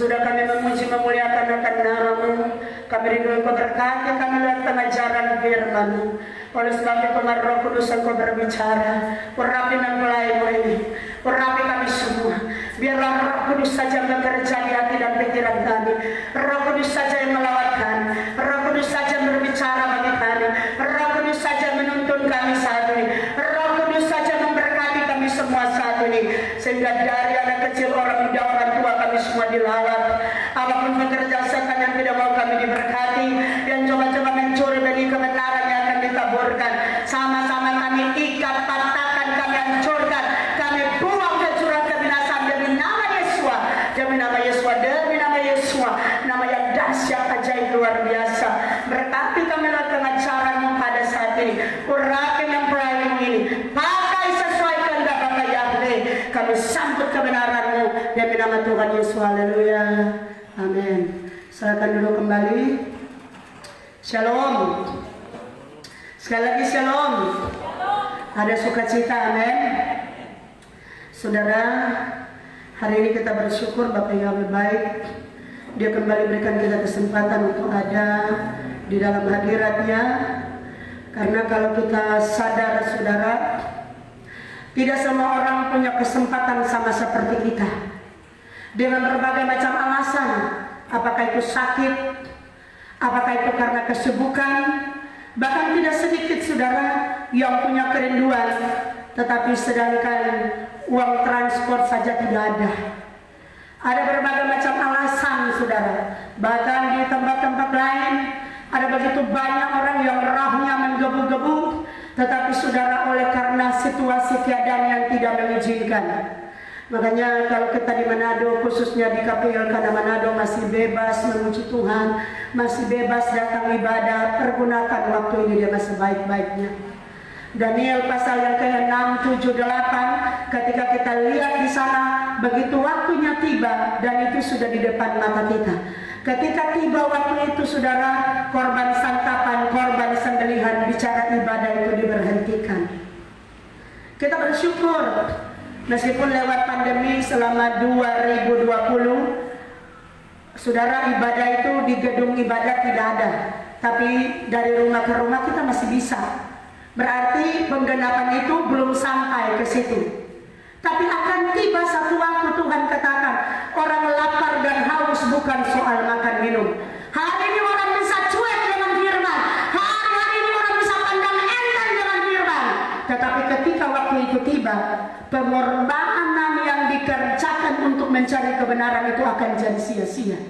Sesudah kami memuji memuliakan akan nama-Mu, kami rindu Engkau berkati kami lewat pengajaran firman-Mu. Oleh sebab itu mari Roh Kudus Engkau berbicara, urapi mempelai-Mu ini, urapi kami semua. Biarlah Roh Kudus saja bekerja di hati dan pikiran kami. Roh Kudus saja yang melawat kami, Roh Kudus saja berbicara bagi kami, Roh Kudus saja menuntun kami saat ini, Roh Kudus saja memberkati kami semua saat ini, sehingga dari anak kecil, orang muda, orang tua, kami semua dilawat. Apapun bekerja setan yang tidak mau kami diberkati, yang coba-coba mencuri bagi kebenaran yang akan ditaburkan, sama-sama kami ikat, patahkan, kami hancurkan, kami buang ke jurang kebinasaan demi nama Yesua, demi nama Yesua, demi nama Yesua, nama yang dahsyat, ajaib, luar biasa. Berkati kami lewat pengajaran-Mu pada saat ini, urapi mempelai-Mu ini, pakai sesuai kehendak Bapa Yahweh. Kami sambut kebenaran-Mu demi nama Tuhan Yesus. Haleluya, amin. Silakan duduk kembali. Shalom. Sekali lagi shalom. Ada sukacita, amin. Saudara, hari ini kita bersyukur Bapak Yahweh baik. Dia kembali berikan kita kesempatan untuk ada di dalam hadirat-Nya. Karena kalau kita sadar, saudara, tidak semua orang punya kesempatan sama seperti kita. Dengan berbagai macam alasan, apakah itu sakit, apakah itu karena kesibukan, bahkan tidak sedikit saudara yang punya kerinduan, tetapi sedangkan uang transport saja tidak ada. Ada berbagai macam alasan saudara. Bahkan di tempat-tempat lain ada begitu banyak orang yang rahnya menggebu-gebu, tetapi saudara oleh karena situasi keadaan yang tidak mengizinkan. Makanya kalau kita di Manado, khususnya di KPL karena Manado masih bebas memuji Tuhan, masih bebas datang ibadah, pergunakan waktu ini dia masih baik-baiknya. Daniel pasal yang ke-6, 7, 8, ketika kita lihat di sana, begitu waktunya tiba dan itu sudah di depan mata kita. Ketika tiba waktu itu saudara, korban santapan, korban sembelihan, bicara ibadah itu diberhentikan. Kita bersyukur meskipun lewat pandemi selama 2020, saudara, ibadah itu di gedung ibadah tidak ada, tapi dari rumah ke rumah kita masih bisa. Berarti penggenapan itu belum sampai ke situ. Tapi akan tiba satu waktu Tuhan katakan, orang lapar dan haus bukan soal makan minum. Hari ini orang bisa cuek dengan firman, hari ini orang bisa pandang enteng dengan firman. Tetapi ketika waktu itu tiba, pengorbanan yang dikerjakan untuk mencari kebenaran itu akan jadi sia-sia.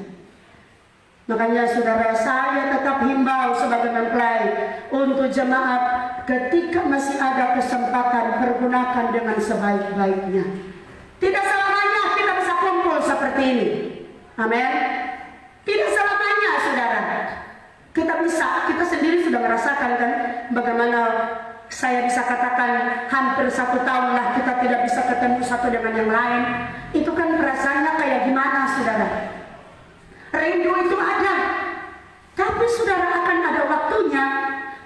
Makanya saudara, saya tetap himbau sebagai mempelai untuk jemaat, ketika masih ada kesempatan, pergunakan dengan sebaik-baiknya. Tidak selamanya kita bisa kumpul seperti ini, amin. Tidak selamanya saudara kita sendiri sudah merasakan kan, bagaimana saya bisa katakan hampir 1 tahun lah kita tidak bisa ketemu satu dengan yang lain. Itu kan perasaannya kayak gimana saudara? Rindu itu ada, tapi saudara akan ada waktunya.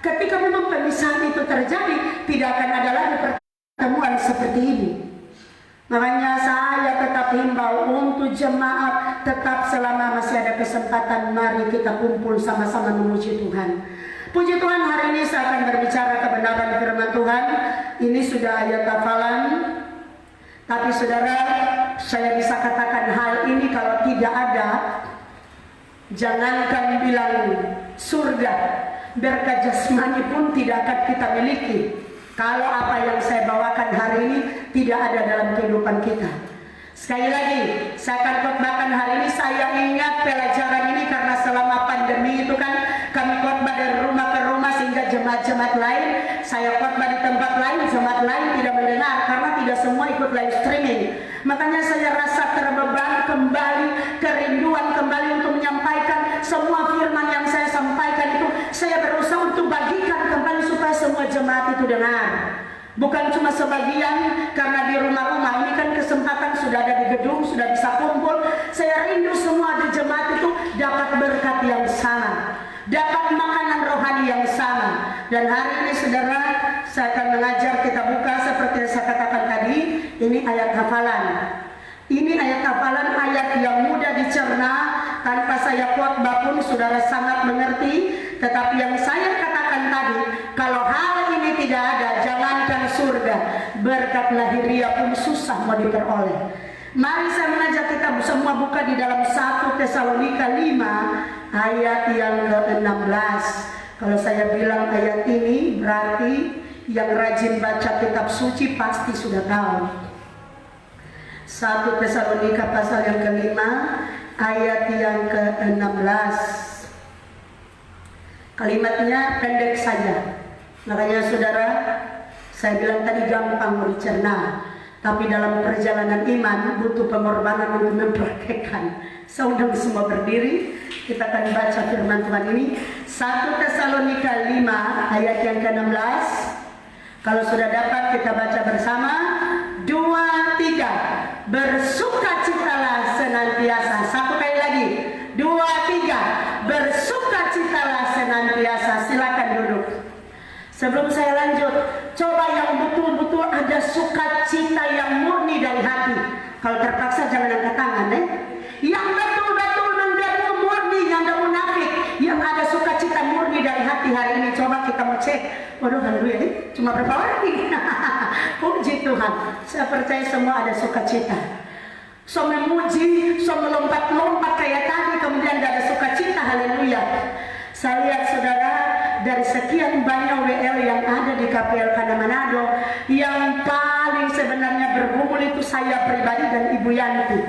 Ketika memang pemisahan itu terjadi, tidak akan ada lagi pertemuan seperti ini. Makanya saya tetap himbau untuk jemaat, tetap selama masih ada kesempatan, mari kita kumpul sama-sama memuji Tuhan. Puji Tuhan, hari ini saya akan berbicara kebenaran firman Tuhan. Ini sudah ayat hafalan, tapi saudara, saya bisa katakan hal ini kalau tidak ada, jangankan bilang surga, berkat jasmani pun tidak akan kita miliki kalau apa yang saya bawakan hari ini tidak ada dalam kehidupan kita. Sekali lagi, saya akan khotbahkan hari ini. Saya ingat pelajaran ini karena selama pandemi itu kan kami khotbah dari rumah ke rumah, sehingga jemaat-jemaat lain, saya khotbah di tempat lain, jemaat lain tidak mendengar karena tidak semua ikut live streaming. Makanya saya rasa terbeban kembali, kerinduan kembali untuk menyampaikan semua firman yang saya sampaikan itu. Saya berusaha untuk bagikan kembali supaya semua jemaat itu dengar. Bukan cuma sebagian, karena di rumah-rumah ini kan kesempatan sudah ada di gedung, sudah bisa kumpul. Saya rindu semua di jemaat itu dapat berkat yang sama, dapat makanan rohani yang sama. Dan hari ini saudara, saya akan mengajar, kita buka seperti yang saya katakan tadi, ini ayat hafalan. Ini ayat hafalan, ayat yang mudah dicerna, tanpa saya khotbah pun saudara sangat mengerti. Tetapi yang saya katakan tadi, kalau hal ini tidak ada, jangankan surga, berkat lahiriah pun susah mau diperoleh. Mari saya mengajak kita semua buka di dalam 1 Tesalonika 5 ayat yang ke-16. Kalau saya bilang ayat ini, berarti yang rajin baca kitab suci pasti sudah tahu. 1 Tesalonika pasal yang ke-5 ayat yang ke-16. Kalimatnya pendek saja. Makanya saudara, saya bilang tadi gampang mau dicerna. Tapi dalam perjalanan iman butuh pengorbanan untuk mempraktekkan. Saya undang semua berdiri. Kita akan baca firman Tuhan ini. 1 Tesalonika 5 ayat yang ke-16. Kalau sudah dapat kita baca bersama. 2, 3. Bersukacitalah senantiasa. Satu kali lagi. 2, 3. Bersukacitalah senantiasa. Silakan duduk. Sebelum saya lanjut, coba yang betul-betul ada sukacita yang murni dari hati. Kalau terpaksa jangan angkat tangan, Yang betul-betul mendalam murni, yang tidak munafik, yang ada sukacita murni dari hati hari ini. Coba kita mau cek. Waduh, haleluya, cuma berapa orang nih? Puji Tuhan. Saya percaya semua ada sukacita. So memuji, so melompat-lompat kayak tadi, kemudian tidak ada sukacita. Haleluya. Saya lihat saudara, dari sekian banyak WL yang ada di KPL Kana Manado, yang paling sebenarnya bergumul itu saya pribadi dan Ibu Yanti.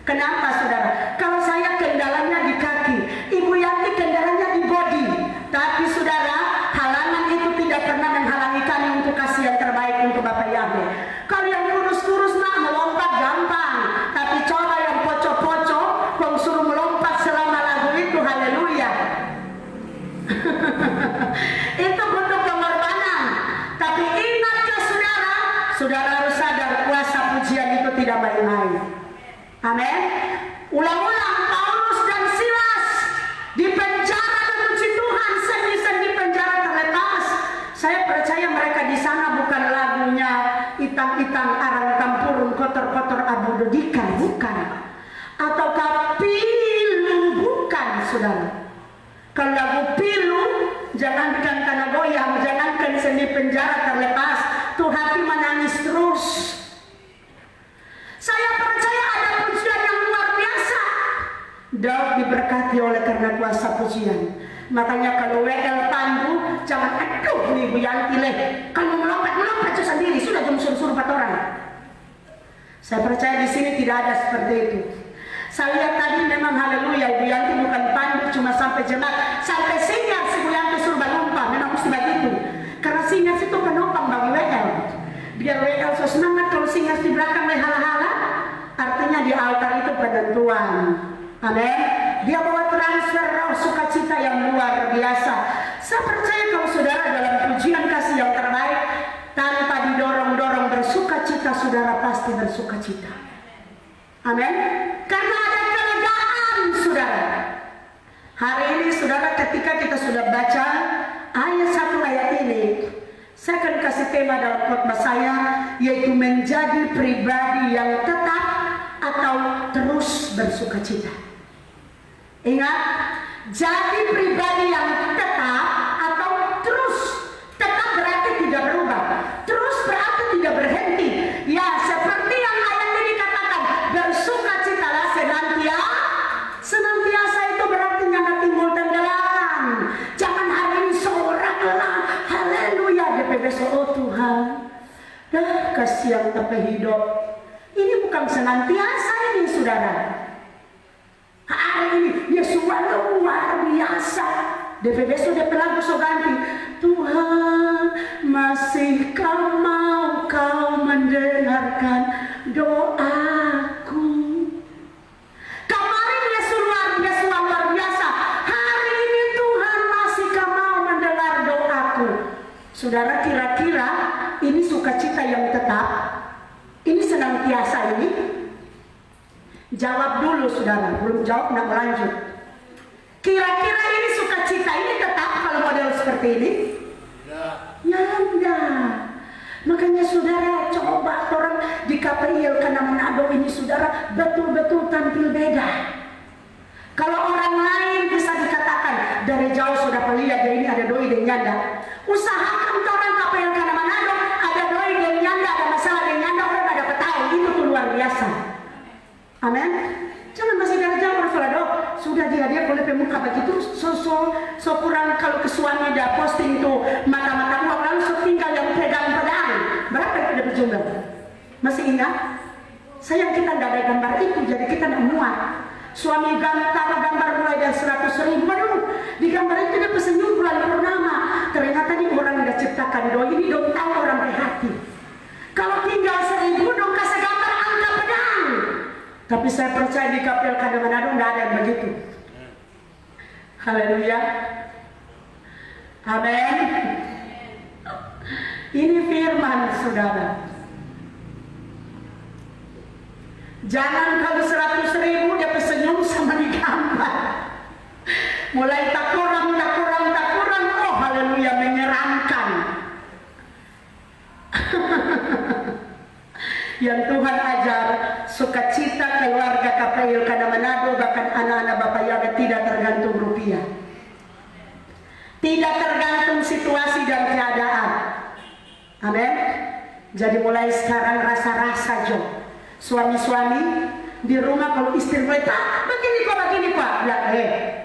Kenapa saudara? Kalau saya kendalanya di kaki, Ibu Yanti kendalanya di body. Tapi saudara, halangan itu tidak pernah menghalangi kami untuk kasih yang terbaik untuk Bapak Yahweh. Kalau yang kurus-kurus mah melompat gampang, tapi coba yang pocok-pocok, kau suruh melompat selama lagu itu, haleluya. Itu butuh pengorbanan. Tapi ingatkah saudara, saudara harus sadar kuasa pujian itu tidak main-main. Amin. Ulang-ulang Paulus dan Silas di penjara memuji Tuhan, sendi-sendi penjara terlepas. Saya percaya mereka di sana bukan lagunya itang-itang arang tampurun kotor-kotor abu dodikan, bukan. Atau pilu, bukan saudara. Kalau lagu pilu, jangankan tanah goyang, jangankan sendi penjara terlepas, tuh hati menangis terus. Saya percaya ada pujian yang luar biasa. Daud diberkati oleh karena kuasa pujian. Makanya kalau WL pandu, jangan aduh nih Bu Yanti leh. Kalau melompat aja sendiri, sudah jam suruh-suruh 4 orang. Saya percaya di sini tidak ada seperti itu. Saya lihat tadi memang haleluya, Ibu Yanti bukan pandu cuma sampai jemaat, sampai singas Ibu Yanti suruh berlumpah, memang mesti begitu. Karena singas itu penopang bagi WL. Biar WL so semangat, kalau singas di belakang hala-hala, artinya di altar itu penentuan. Amin. Dia bawa transfer roh sukacita yang luar biasa. Saya percaya kalau saudara dalam pujian kasih yang terbaik, tanpa didorong-dorong bersukacita, saudara pasti bersukacita. Amin. Karena ada kelegaan saudara. Hari ini saudara, ketika kita sudah baca ayat 1 ayat ini, saya akan kasih tema dalam khotbah saya, yaitu menjadi pribadi yang tetap atau terus bersukacita. Ingat, jadi pribadi yang tetap atau terus. Tetap berarti tidak berubah, terus berarti tidak berhenti. Ya, seperti yang ayat ini katakan, bersukacitalah senantiasa. Senantiasa itu berarti jangan timbul tenggelam. Jangan hari ini seorang lah, haleluya, besok oh Tuhan, dah kasih yang tapi hidup. Ini bukan senantiasa ini saudara. Hari ini Yesus luar biasa. besok dia lagu so ganti. Tuhan, masihkah mau kau mendengarkan doaku? Kemarin Yesus luar biasa. Hari ini Tuhan masihkah mau mendengar doaku? Saudara, kira-kira ini sukacita yang tetap? Ini senantiasa ini? Jawab dulu saudara, belum jawab nak melanjut. Kira-kira ini sukacita ini tetap kalau model seperti ini? Ya enggak. Makanya saudara, coba orang di KPI karena Manado ini saudara betul-betul tampil beda. Kalau orang lain bisa dikatakan dari jauh sudah lihat ini ada doi dan nyanda. Usahakan orang KPI karena Manado ada doi dan nyanda, ada masalah dan nyanda, orang ada ketahui, itu tuh luar biasa. Amin. Jangan masih dari jauh orang saudara, sudah dia boleh pemuka begitu, so kurang kalau ke suami dia posting tuh mata-mata uang lalu tinggal yang pegang pedang. Berapa yang sudah berjumlah? Masih ingat? Sayang kita tidak ada gambar itu, jadi kita tidak muat. Suami taruh gambar mulai dari 100.000. Waduh, di gambar itu dia pesenyum bulan purnama. Ternyata ini orang yang ciptakan doi ini dong tahu orang berhati. Kalau tinggal 1.000 dong kasih gambar angka pedang. Tapi saya percaya di KPL Manado tidak ada yang begitu. Haleluya. Amin. Ini firman saudara. Jangan kalau 100.000 dia pesenyum sama di gambar. Mulai tak kurang, oh haleluya, menyeramkan. Yang Tuhan ajar, sukacita keluarga KPI Manado, bahkan anak-anak Bapak Yaga tidak tergantung rupiah. Tidak tergantung situasi dan keadaan. Amin. Jadi mulai sekarang rasa-rasa Jo. Suami-suami di rumah kalau istri mereka begini pak bilang,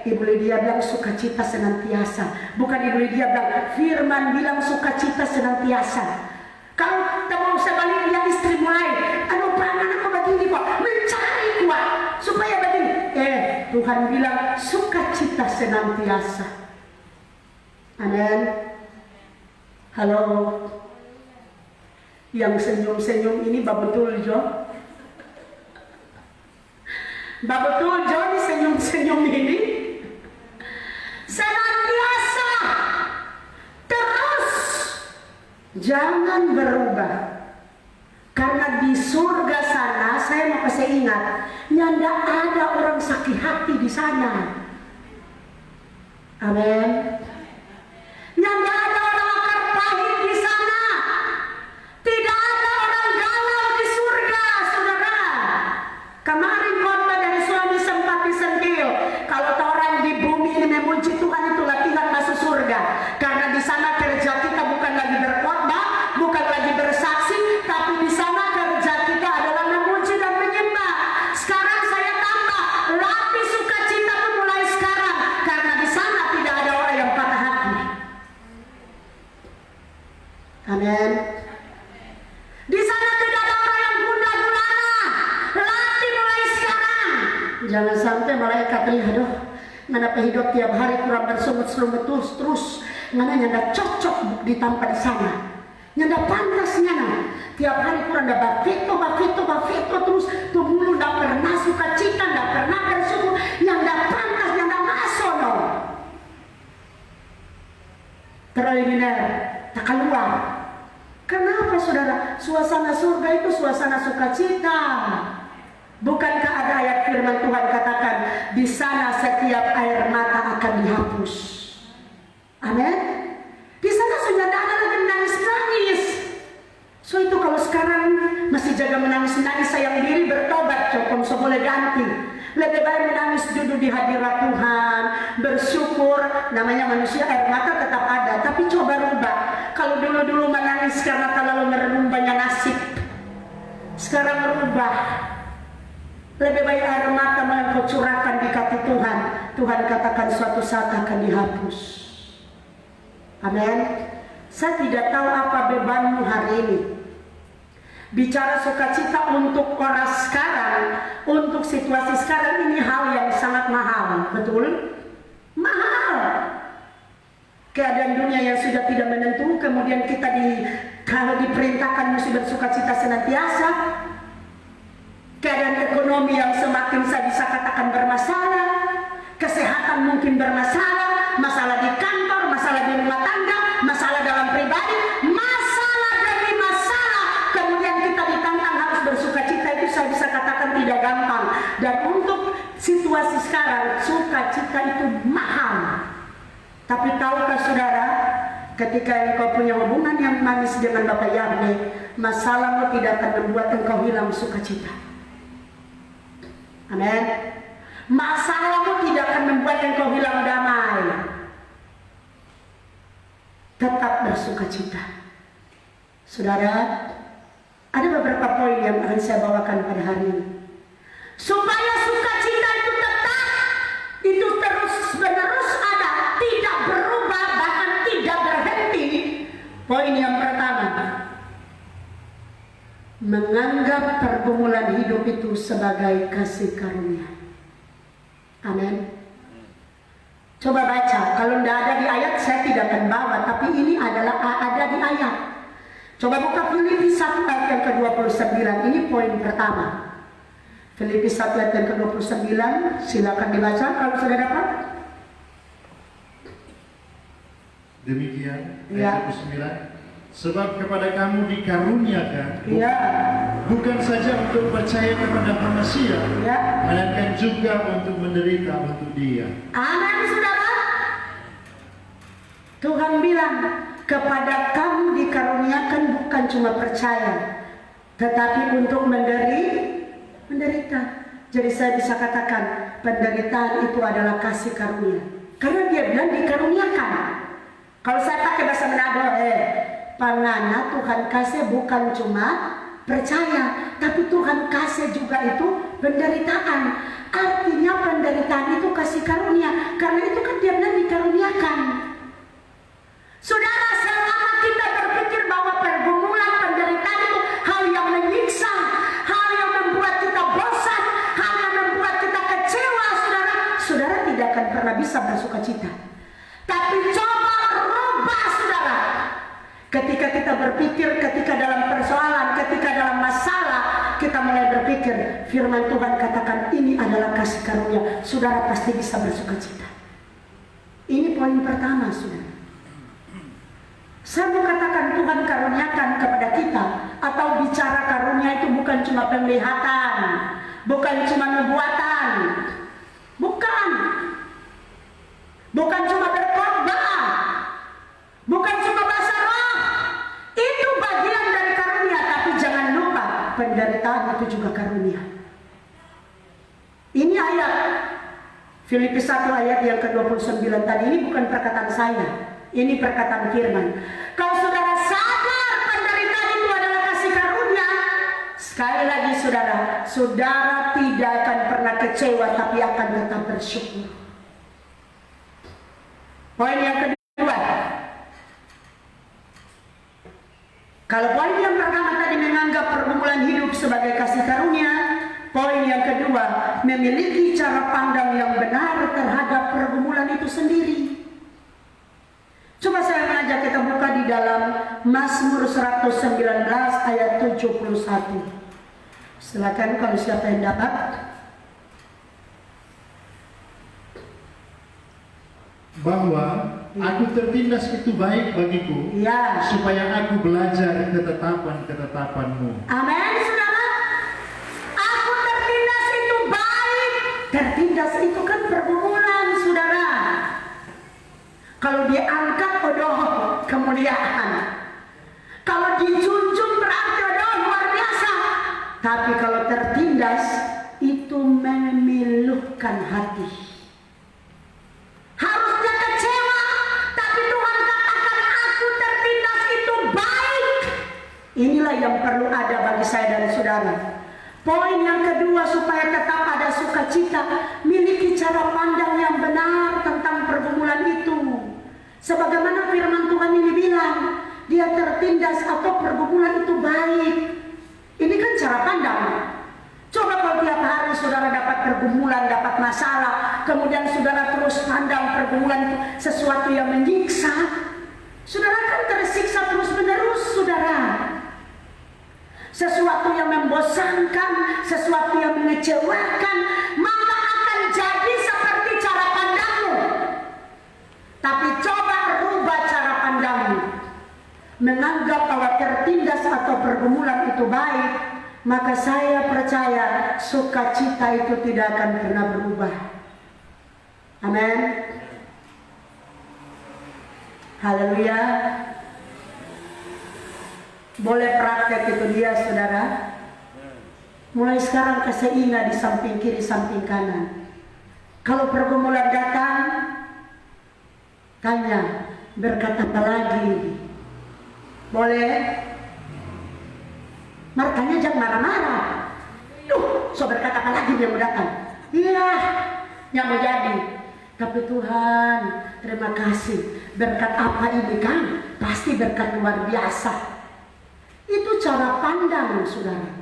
Ibu Lydia bilang sukacita senantiasa. Bukan Ibu Lydia bilang, firman bilang sukacita senantiasa. Kalau tak mau sebalik dia istri mulai, aduh pangan aku begini pak, mencari kuat supaya begini. Tuhan bilang sukacita senantiasa. Amin. Halo. Yang senyum-senyum ini betul Jo. Betul Jo, ini senyum-senyum ini senantiasa terus, jangan berubah. Karena di surga sana, saya mau kasih ingat, nyanda ada orang sakit hati di sana. Amin. Nyanda ada orang akar pahit di sana. Tidak ada orang galau di surga, saudara. Kemarin khotbah dari suami sempat disentil. Kalau orang di bumi ini memuji Tuhan itu latihan masuk surga. Karena di sana kerja kita bukan lagi berkhotbah, bukan lagi bersaksi, tapi di sana kerja kita adalah memuji dan menyembah. Sekarang saya tambah, latih sukacita itu mulai sekarang. Karena di sana tidak ada orang yang patah hati. Amin. Di sana tidak ada orang yang gundah gulana. Latih mulai sekarang. Jangan sampai malaikat lihat, aduh, kenapa hidup tiap hari kurang berselumut terus. Mana nyanda cocok ditampa di sana. Nyanda pantas nyana. Tiap hari kurang ada bafeto terus. Tuh mulu ndak pernah sukacita, ndak pernah bersyukur. Nyanda pantas, nyanda masuk no. Tereliminir, tak keluar. Kenapa saudara? Suasana surga itu suasana sukacita. Bukankah ada ayat firman Tuhan katakan, di sana setiap air mata akan dihapus. Amin. Di sana sudah ada lagi menangis. So itu kalau sekarang masih jaga menangis sayang diri, bertobat, coba boleh ganti. Lebih baik menangis duduk di hadirat Tuhan, bersyukur. Namanya manusia air mata tetap ada, tapi coba rubah. Kalau dulu menangis karena terlalu merubahnya nasib, sekarang rubah. Lebih baik air mata yang kau curahkan di kaki Tuhan. Tuhan katakan suatu saat akan dihapus. Amin. Saya tidak tahu apa bebanmu hari ini. Bicara sukacita untuk orang sekarang, untuk situasi sekarang ini hal yang sangat mahal. Betul? Mahal. Keadaan dunia yang sudah tidak menentu, kemudian kita kalau diperintahkan mesti bersukacita senantiasa. Keadaan ekonomi yang semakin saya bisa katakan bermasalah, kesehatan mungkin bermasalah, masalah di kantor, masalah di rumah tangga, masalah dalam pribadi, masalah demi masalah. Kemudian kita ditantang harus bersukacita, itu saya bisa katakan tidak gampang. Dan untuk situasi sekarang, sukacita itu mahal. Tapi tahukah saudara, Ketika engkau punya hubungan yang manis dengan Bapa Yahweh, masalahmu tidak akan membuat engkau hilang sukacita. Amin. Masalahmu tidak akan membuat engkau hilang damai. Tetap bersukacita. Saudara, ada beberapa poin yang akan saya bawakan pada hari ini. Supaya sukacita itu tetap, itu terus menerus ada, tidak berubah, bahkan tidak berhenti. Poin yang pertama, menganggap pergumulan hidup itu sebagai kasih karunia. Amin. Coba baca, kalau tidak ada di ayat saya tidak akan bawa, tapi ini adalah ada di ayat. Coba buka Filipi 1 ayat yang ke-29, ini poin pertama. Filipi 1 ayat yang ke-29, silakan dibaca kalau sudah dapat. Demikian, ayat 29. Sebab kepada kamu dikaruniakan, bukan saja untuk percaya kepada manusia, melainkan juga untuk menderita untuk Dia. Amin, saudara. Tuhan bilang, kepada kamu dikaruniakan bukan cuma percaya, tetapi untuk menderita. Jadi saya bisa katakan penderitaan itu adalah kasih karunia, karena dia bilang dikaruniakan. Kalau saya pakai bahasa Manado, pangana Tuhan kasih bukan cuma percaya, tapi Tuhan kasih juga itu penderitaan. Artinya penderitaan itu kasih karunia, karena itu kan dia bilang dikaruniakan. Saudara, selama kita berpikir bahwa pergumulan penderitaan itu hal yang menyiksa, hal yang membuat kita bosan, hal yang membuat kita kecewa, saudara tidak akan pernah bisa bersukacita. Tapi coba rubah, saudara. Ketika kita berpikir, ketika dalam persoalan, ketika dalam masalah, kita mulai berpikir, firman Tuhan katakan ini adalah kasih karunia, saudara pasti bisa bersukacita. Ini poin pertama, saudara. Saya mau katakan Tuhan karuniakan kepada kita, atau bicara karunia itu bukan cuma penglihatan, bukan cuma nubuatan, bukan cuma berkhotbah, bukan cuma bahasa roh. Itu bagian dari karunia, tapi jangan lupa penderitaan itu juga karunia. Ini ayat Filipi 1 ayat yang ke-29 tadi, ini bukan perkataan saya, ini perkataan firman. Kalau saudara sadar penderitaan itu adalah kasih karunia, sekali lagi saudara tidak akan pernah kecewa, tapi akan tetap bersyukur. Poin yang kedua, kalau poin yang pertama tadi menganggap pergumulan hidup sebagai kasih karunia, poin yang kedua memiliki cara pandang yang benar terhadap pergumulan itu sendiri. Coba saya mengajak kita buka di dalam Mazmur 119 ayat 71. Silakan kalau siapa yang dapat. Bahwa aku tertindas itu baik bagiku, supaya aku belajar ketetapan-ketetapanmu. Amin, saudara. Aku tertindas itu baik. Tertindas itu kan pergumulan, saudara. Kalau diangkat, kemuliaan. Kalau dijunjung berarti luar biasa. Tapi kalau tertindas itu memiluhkan hati. Harusnya kecewa, tapi Tuhan katakan aku tertindas itu baik. Inilah yang perlu ada bagi saya dan saudara. Poin yang kedua, supaya tetap ada sukacita, miliki cara pandang yang benar tentang pergumulan itu. Sebagaimana firman Tuhan ini bilang, dia tertindas atau pergumulan itu baik. Ini kan cara pandang. Coba kalau tiap hari saudara dapat pergumulan, dapat masalah, kemudian saudara terus pandang pergumulan itu sesuatu yang menyiksa, saudara kan tersiksa terus menerus, saudara. Sesuatu yang membosankan, sesuatu yang mengecewakan, maka akan jadi seperti cara pandangmu. Tapi coba rubah cara pandangmu, menganggap bahwa tertindas atau pergumulan itu baik, maka saya percaya sukacita itu tidak akan pernah berubah. Amin. Haleluya. Boleh praktek itu dia, saudara. Mulai sekarang kasih ingat di samping kiri, samping kanan. Kalau pergumulan datang, tanya, berkat apa lagi? Boleh? Markanya jangan marah-marah. So berkat apa lagi yang mau datang? Iya, yang mau jadi. Tapi Tuhan, terima kasih. Berkat apa ini kan? Pasti berkat luar biasa. Itu cara pandang, saudara.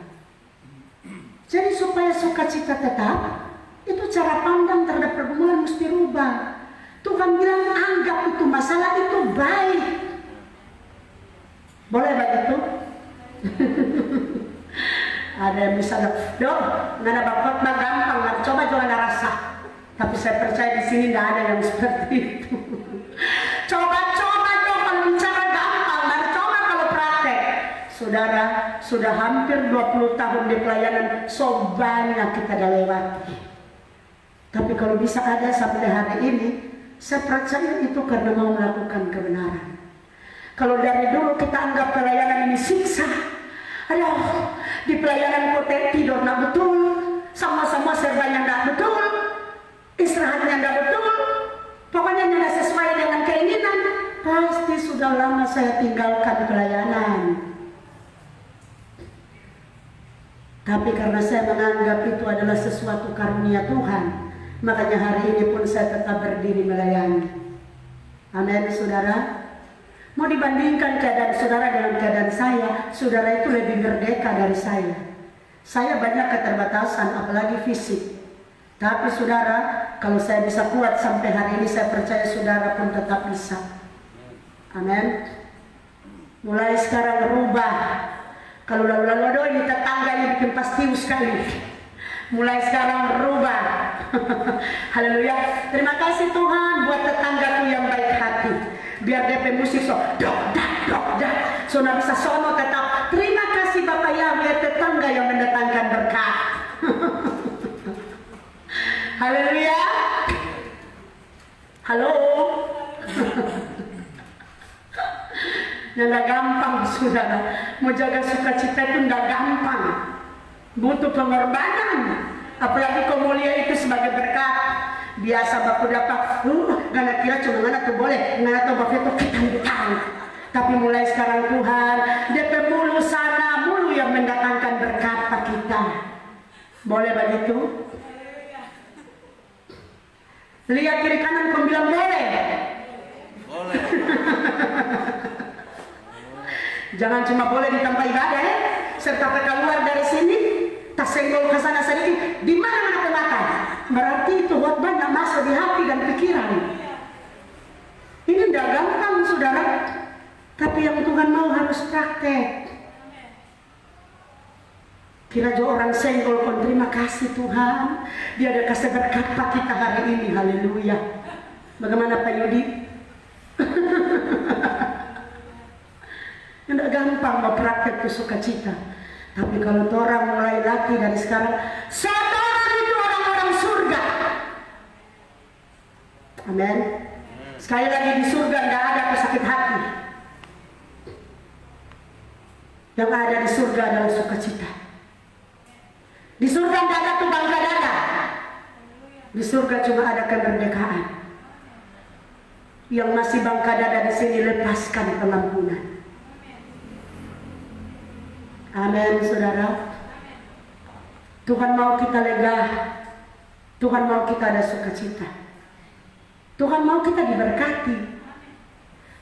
Jadi supaya sukacita tetap, itu cara pandang terhadap pergumulan mesti rubah. Tuhan bilang anggap itu masalah itu baik. Boleh begitu? Ada yang bisa dong, nggak ada bapak mah gampang, nggak coba juga rasa. Tapi saya percaya di sini nggak ada yang seperti itu. Coba-coba dong kalau bicara gampang, dan coba kalau praktek. Saudara, sudah hampir 20 tahun di pelayanan, so banyak kita dah lewati. Tapi kalau bisa ada sampai hari ini, saya percaya itu karena mau melakukan kebenaran. Kalau dari dulu kita anggap pelayanan ini siksa, aduh, di pelayanan kota tidur nggak betul, sama-sama serbanya nggak betul, istirahatnya nggak betul, pokoknya nggak sesuai dengan keinginan. Pasti sudah lama saya tinggalkan pelayanan. Tapi karena saya menganggap itu adalah sesuatu karunia Tuhan, makanya hari ini pun saya tetap berdiri melayani. Amin, saudara. Mau dibandingkan keadaan saudara dengan keadaan saya, saudara itu lebih merdeka dari saya. Saya banyak keterbatasan, apalagi fisik. Tapi saudara, kalau saya bisa kuat sampai hari ini, saya percaya saudara pun tetap bisa. Amin. Mulai sekarang rubah. Kalau lalu-lalu ini tetangga yang bikin pastiu sekali. Mulai sekarang berubah. Haleluya. Terima kasih Tuhan buat tetanggaku yang baik hati. Biar DP musik so dok dak. So nak bisa sono tetap. Terima kasih Bapak Yahweh, tetangga yang mendatangkan berkat. Haleluya. Halo. Nggak gampang saudara. Mau jaga sukacita itu nggak gampang. Butuh pengorbanan. Apalagi komulia itu sebagai berkat. Biasa baku dapat, gak kira cuma ngana tuh boleh, ngana tuh bapak itu kita. Tapi mulai sekarang Tuhan, DP mulu sana, mulu yang mendatangkan berkat pak kita. Boleh begitu? Lihat kiri kanan kau bilang boleh. Boleh. Jangan cuma boleh di tempat ibadah serta keluar dari sini, tak senggol ke sana sedikit, di mana kelihatan. Berarti itu buat banyak masuk di hati dan pikiran. Ini tidak gampang saudara, tapi yang Tuhan mau harus praktek. Kira jo orang senggol pun terima kasih Tuhan, dia ada kasih berkat pak kita hari ini, haleluya. Bagaimana Pak Yudi? Tidak gampang mau praktek itu sukacita. Tapi kalau orang mulai latih dari sekarang, satu orang itu orang-orang surga. Amin. Sekali lagi di surga tidak ada pesakit hati. Yang ada di surga adalah sukacita. Di surga tidak ada tuh bangga dada. Di surga cuma ada kemerdekaan. Yang masih bangga dada di sini lepaskan pengampunan. Amin, saudara. Tuhan mau kita lega. Tuhan mau kita ada sukacita. Tuhan mau kita diberkati.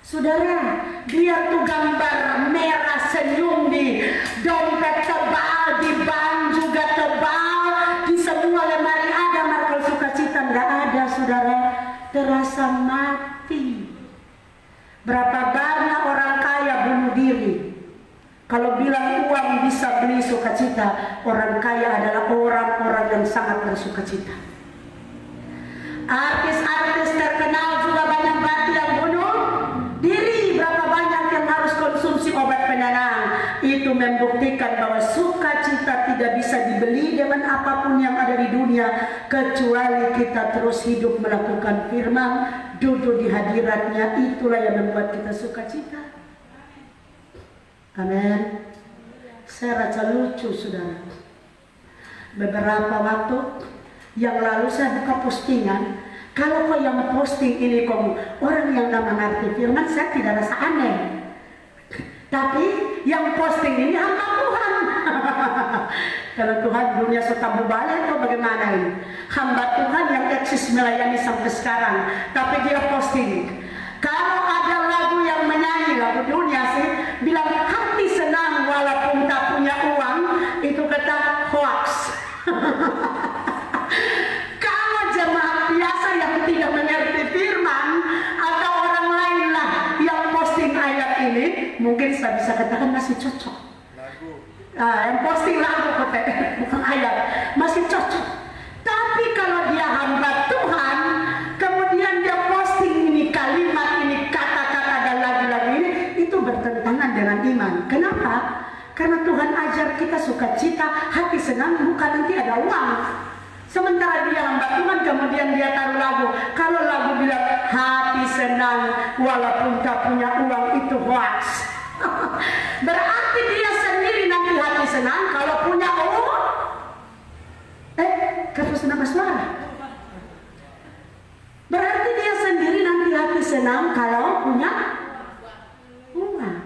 Saudara, biar tuh gambar merah senyum di dompet tebal, di ban juga tebal, di semua lemari ada, markel sukacita nggak ada, saudara. Terasa mati. Berapa banyak orang kaya bunuh diri. Kalau bilang uang bisa beli sukacita, orang kaya adalah orang-orang yang sangat bersukacita. Artis-artis terkenal juga banyak mati yang bunuh diri. Berapa banyak yang harus konsumsi obat penenang. Itu membuktikan bahwa sukacita tidak bisa dibeli dengan apapun yang ada di dunia. kecuali kita terus hidup melakukan firman, duduk di hadiratnya, itulah yang membuat kita sukacita. Amin. Saya rasa lucu saudara. Beberapa waktu yang lalu saya buka postingan. Kalau kau yang posting ini kau orang yang gak mengerti firman, saya tidak rasa aneh. Tapi yang posting ini hamba Tuhan. Kalau Tuhan dunia serta balik atau bagaimana ini? Hamba Tuhan yang eksis melayani sampai sekarang. Tapi dia posting. Kalau ada lagu yang menyanyi, lagu dunia sih, bilang hati senang walaupun tak punya uang, itu kata hoax. Kalau jemaat biasa yang tidak mengerti firman, atau orang lain lah yang posting ayat ini, mungkin saya bisa katakan masih cocok. Yang posting lagu bukan ayat, masih cocok. Tapi kalau dia hamba Tuhan, kemudian dia posting ini kalimat ini, kata-kata dan lagu-lagu ini, itu bertentangan dengan iman. Kenapa? Karena Tuhan ajar kita sukacita, hati senang, bukan nanti ada uang. Sementara dia hamba Tuhan, kemudian dia taruh lagu. Kalau lagu bilang hati senang walaupun tak punya uang, itu hoax. Berarti dia sendiri nanti hati senang kalau punya uang. Kapus nama suara. Berarti dia sendiri nanti hati senang kalau punya uang.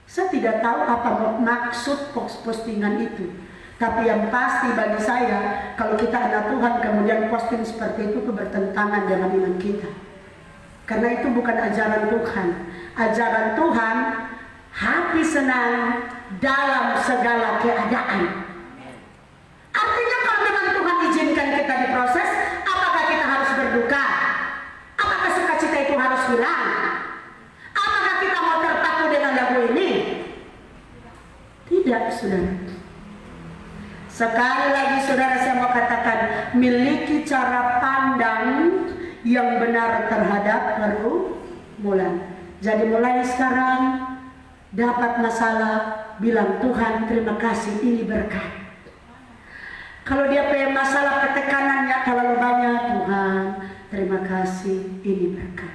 Saya tidak tahu apa maksud postingan itu. Tapi yang pasti bagi saya, kalau kita anak Tuhan kemudian posting seperti itu bertentangan dengan iman kita. Karena itu bukan ajaran Tuhan. Ajaran Tuhan, hati senang dalam segala keadaan. Artinya kalau memang Tuhan izinkan kita diproses, apakah kita harus berduka? Apakah sukacita itu harus hilang? Apakah kita mau terpaku dengan lagu ini? Tidak, saudara. Sekali lagi saudara, saya mau katakan, miliki cara pandang yang benar terhadap pergumulan. Jadi mulai sekarang dapat masalah, bilang Tuhan terima kasih, ini berkat. Kalau dia punya masalah ketekanannya terlalu banyak, Tuhan terima kasih, ini berkat.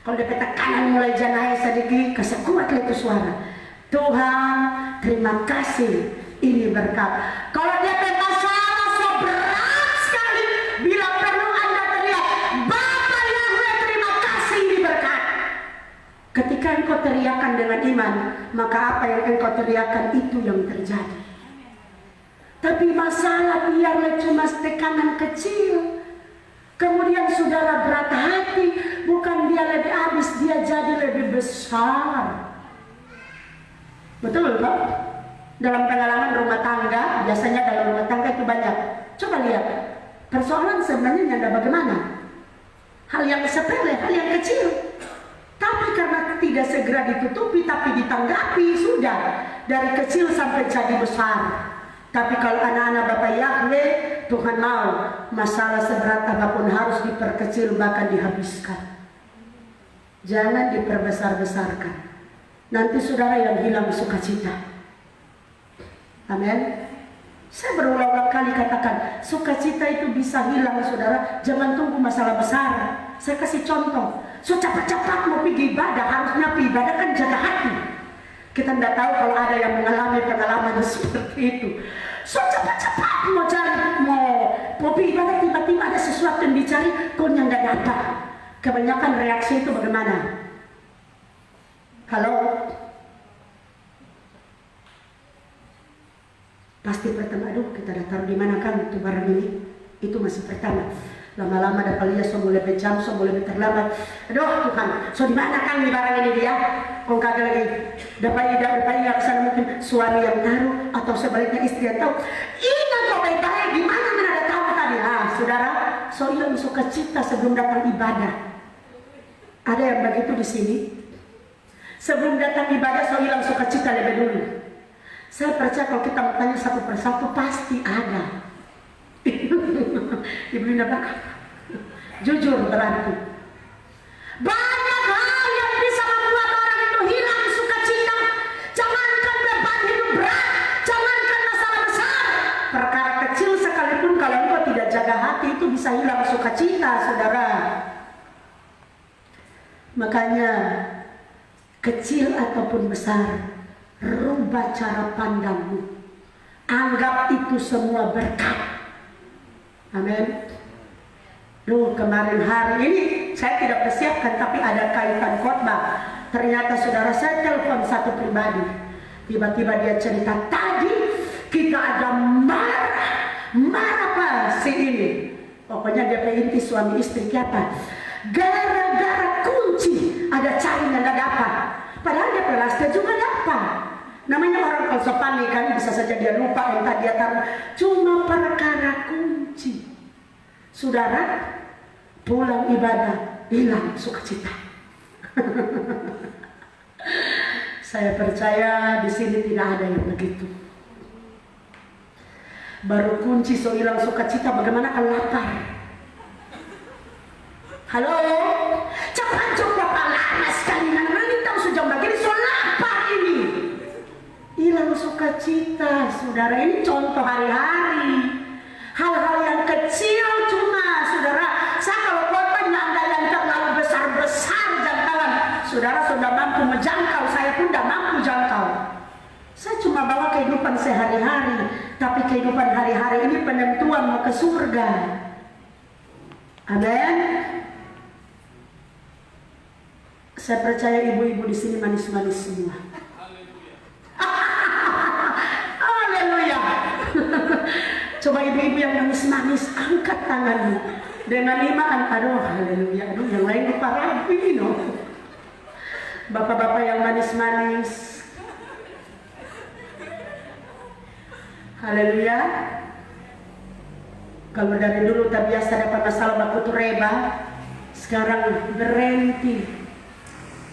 Kalau dia tekanan mulai janai sedikit, kasih kuat itu suara, Tuhan terima kasih, ini berkat. Kalau dia punya masalah so berat sekali, bila perlu Anda teriak, Bapa Yahweh terima kasih, ini berkat. Ketika engkau teriakan dengan iman, maka apa yang engkau teriakan itu yang terjadi. Tapi masalah biarlah cuma tekanan kecil, kemudian saudara berat hati, bukan dia lebih habis, dia jadi lebih besar. Betul Pak? Dalam pengalaman rumah tangga, biasanya dalam rumah tangga itu banyak. Coba lihat, persoalan sebenarnya ada bagaimana? Hal yang sepele, hal yang kecil. Tapi karena tidak segera ditutupi, tapi ditanggapi, sudah. Dari kecil sampai jadi besar. Tapi kalau anak-anak Bapak Yahweh, Tuhan mau masalah seberat apapun harus diperkecil, bahkan dihabiskan. Jangan diperbesar-besarkan. Nanti saudara yang hilang sukacita. Amin. Saya berulang-ulang kali katakan, sukacita itu bisa hilang saudara, jangan tunggu masalah besar. Saya kasih contoh, so cepat-cepat mau pergi ibadah, harusnya pergi ibadah kan jaga hati. Kita tidak tahu kalau ada yang mengalami pengalaman seperti itu. So cepat-cepat mau cari, mau pergi ibadah, tiba-tiba ada sesuatu yang dicari, kau yang tidak dapat. Kebanyakan reaksi itu bagaimana? Halo? Pasti pertama, aduh kita dah taruh di mana kan itu barang ini. Itu masih pertama. Lama-lama dapat lihat, so boleh berjam, so boleh terlambat. Aduh Tuhan, so di mana kan di barang ini dia? Kau kagak lagi dapat ida kesana, mungkin suami yang taruh atau sebaliknya istri yang tahu. Ingat kau baik-baik, di mana ada tahu tadi? Saudara, so hilang sukacita sebelum datang ibadah. Ada yang begitu di sini. Sebelum datang ibadah, so hilang sukacita lebih dulu. Saya percaya kalau kita bertanya satu persatu pasti ada. Ibu Linda bakal jujur berarti banyak hal yang bisa membuat orang itu hilang sukacita. Jangankan beban hidup berat, jangankan masalah besar, perkara kecil sekalipun kalau engkau tidak jaga hati, saudara. Makanya kecil ataupun besar, rubah cara pandangmu. Anggap itu semua berkat. Amin. Duh, kemarin hari ini saya tidak persiapkan, tapi ada kaitan khotbah. Ternyata saudara, saya telepon satu pribadi. Tiba-tiba dia cerita, tadi kita ada marah apa si ini. Pokoknya dia inti suami istri apa. Gara-gara kunci ada cari dan ada dapat. Padahal dia pelas, dia juga dapat. Namanya orang kalau sopan kan bisa saja dia lupa entah dia taruh. Cuma perkara kunci. Saudara, pulang ibadah hilang sukacita. Saya percaya di sini tidak ada yang begitu. Baru kunci so hilang sukacita, bagaimana kalau lapar? Halo, cepat coba lama sekali. Nanti tahu sejam begini so lapar ini. Hilang sukacita, saudara. Ini contoh hari-hari. Hal-hal yang kecil cuma, saudara. Saya kalau khotbah ada yang terlalu besar-besar jangkauan. Saudara sudah mampu menjangkau, saya pun tidak mampu jangkau. Saya cuma bawa kehidupan sehari-hari, tapi kehidupan hari-hari ini penentuan mau ke surga. Amin. Saya percaya ibu-ibu di sini manis-manis semua. Haleluya. Coba ibu-ibu yang manis-manis angkat tanganmu dengan iman. Aduh, haleluya. Aduh, yang lain lupa rapi, no. Bapak-bapak yang manis-manis. Haleluya. Kalau dari dulu tak biasa dapat masalah baku reba, sekarang berhenti.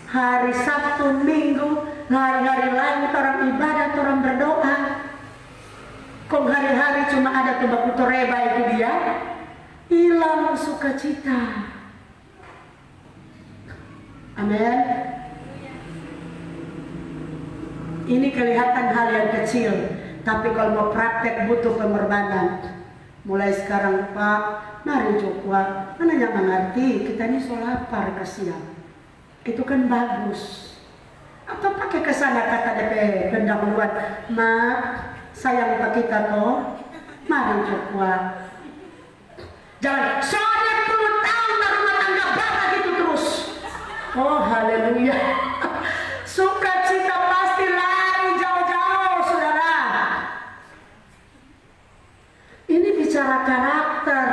Hari Sabtu, Minggu, hari-hari lain orang ibadah, orang berdoa. Kok hari-hari cuma ada tuh baku reba itu dia, hilang sukacita. Amin. Ini kelihatan hal yang kecil, tapi kalau mau praktek butuh pengorbanan. Mulai sekarang, Pak, mari Jokwa, mana yang mengerti, kita ini so lapar, kasihan. Itu kan bagus. Atau pakai kesana kata DP pendahuluan, Mak, sayang Pak kita toh, mari Jokwa. Jangan, soalnya 10 tahun rumah tangga bapak gitu terus. Oh, haleluya. Sukacita pasti lari jauh-jauh, saudara. Ini bicara karakter.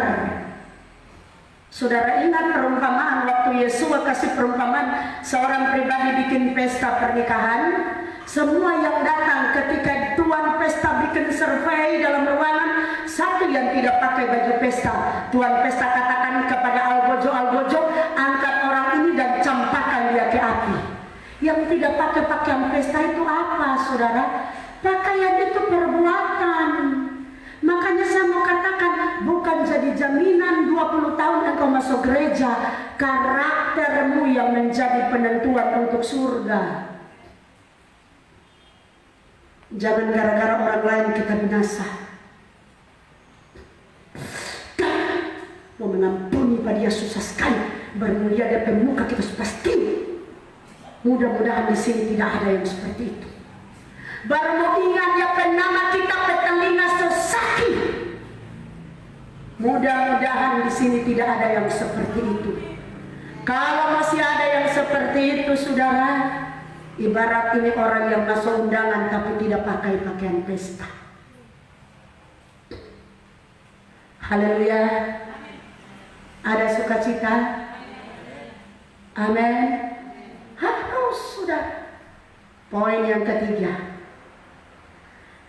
Saudara ingat perumpamaan waktu Yesua kasih perumpamaan seorang pribadi bikin pesta pernikahan. Semua yang datang ketika tuan pesta bikin survei dalam ruangan, satu yang tidak pakai baju pesta, tuan pesta katakan kepada Algojo, angkat orang ini dan campakkan dia ke api. Yang tidak pakai pakaian pesta itu apa, saudara? Pakaian itu perbuatan. Makanya saya mau katakan, bukan jadi jaminan 20 tahun engkau masuk gereja, karaktermu yang menjadi penentuan untuk surga. Jangan gara-gara orang lain kita binasa. Mau mengampuni pada dia susah sekali, bermulia dia pemuka kita pasti. Mudah-mudahan di sini tidak ada yang seperti itu. Baru mau ingat ya penama kita petelinga sesaki. Mudah-mudahan di sini tidak ada yang seperti itu. Kalau masih ada yang seperti itu, saudara, ibarat ini orang yang masuk undangan tapi tidak pakai pakaian pesta. Haleluya. Ada sukacita. Amin. Harus, sudah. Poin yang ketiga.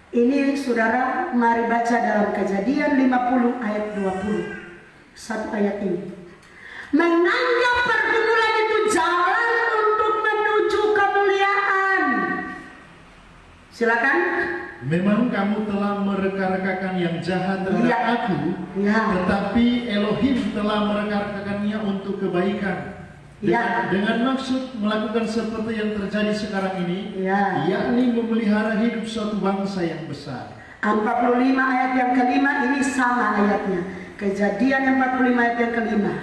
Ini saudara, mari baca dalam Kejadian 50 ayat 20. Satu ayat ini. Menganggap pergumulan itu jalan untuk menuju kemuliaan. Silakan. Memang kamu telah mereka-rekakan yang jahat terhadap aku, tetapi Elohim telah mereka-rekakannya untuk kebaikan. Dengan maksud melakukan seperti yang terjadi sekarang ini, yakni memelihara hidup suatu bangsa yang besar. 45 ayat yang kelima ini sama ayatnya. Kejadian 45 ayat yang kelima.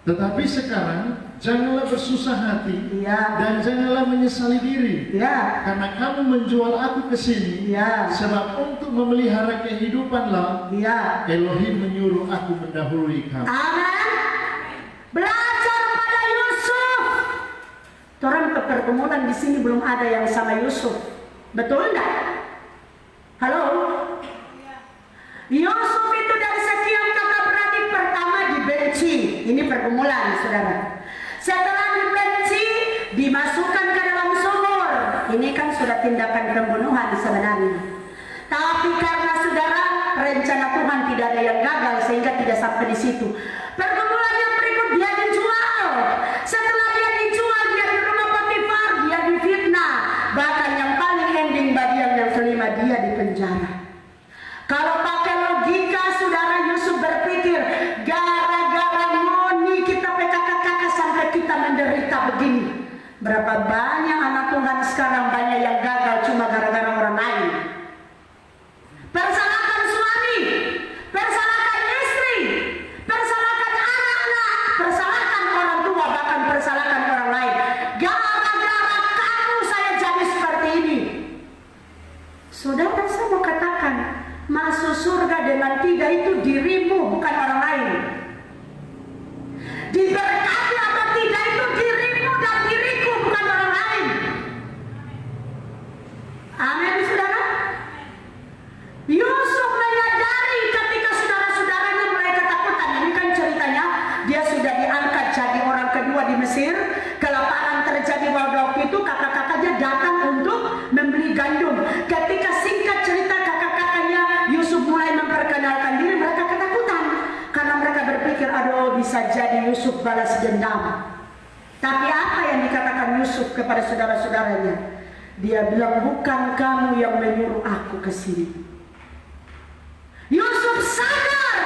Tetapi sekarang janganlah bersusah hati dan janganlah menyesali diri karena kamu menjual aku ke sini sebab untuk memelihara kehidupanlah Elohim menyuruh aku mendahului kamu. Amin. Belajar pada Yusuf. Orang pergumulan di sini belum ada yang sama Yusuf. Betul enggak? Halo? Yusuf itu dari sekian kakak beradik pertama dibenci. Ini pergumulan, saudara. Setelah dibenci, dimasukkan ke dalam sumur. Ini kan sudah tindakan pembunuhan sebenarnya. Tapi karena saudara, rencana Tuhan tidak ada yang gagal sehingga tidak sampai di situ. Pergumulan yang berikut, dia dijual. Setelah dia dijual, dia di rumah Potifar, dia difitnah. Bahkan yang paling ending bagian yang kelima, dia di penjara. Kalau pakai logika, saudara, Yusuf berpikir, gara-gara Moni kita PKK sampai kita menderita begini. Berapa banyak anak Tuhan sekarang banyak yang gagal cuma gara-gara orang lain. Persalahkan suami, persalahkan istri, persalahkan anak-anak, persalahkan orang tua, bahkan persalahkan orang lain. Gara-gara kamu saya jadi seperti ini. Saudara, saya mau katakan, masuk surga dengan tidak itu dirimu, bukan orang lain. Diberkati atau tidak itu dirimu dan diriku, bukan orang lain. Amin, saudara. Yusuf menyadari ketika saudara-saudaranya mulai ketakutan. Ini kan ceritanya, dia sudah diangkat jadi orang kedua di Mesir. Kelaparan terjadi waktu itu, kakak-kakaknya datang untuk membeli gandum. Ketika singkat cerita kakak-kakaknya Yusuf mulai memperkenalkan diri, mereka ketakutan karena mereka berpikir, aduh bisa jadi Yusuf balas dendam. Tapi apa yang dikatakan Yusuf kepada saudara-saudaranya? Dia bilang, bukan kamu yang menyuruh aku ke sini. Yusuf sadar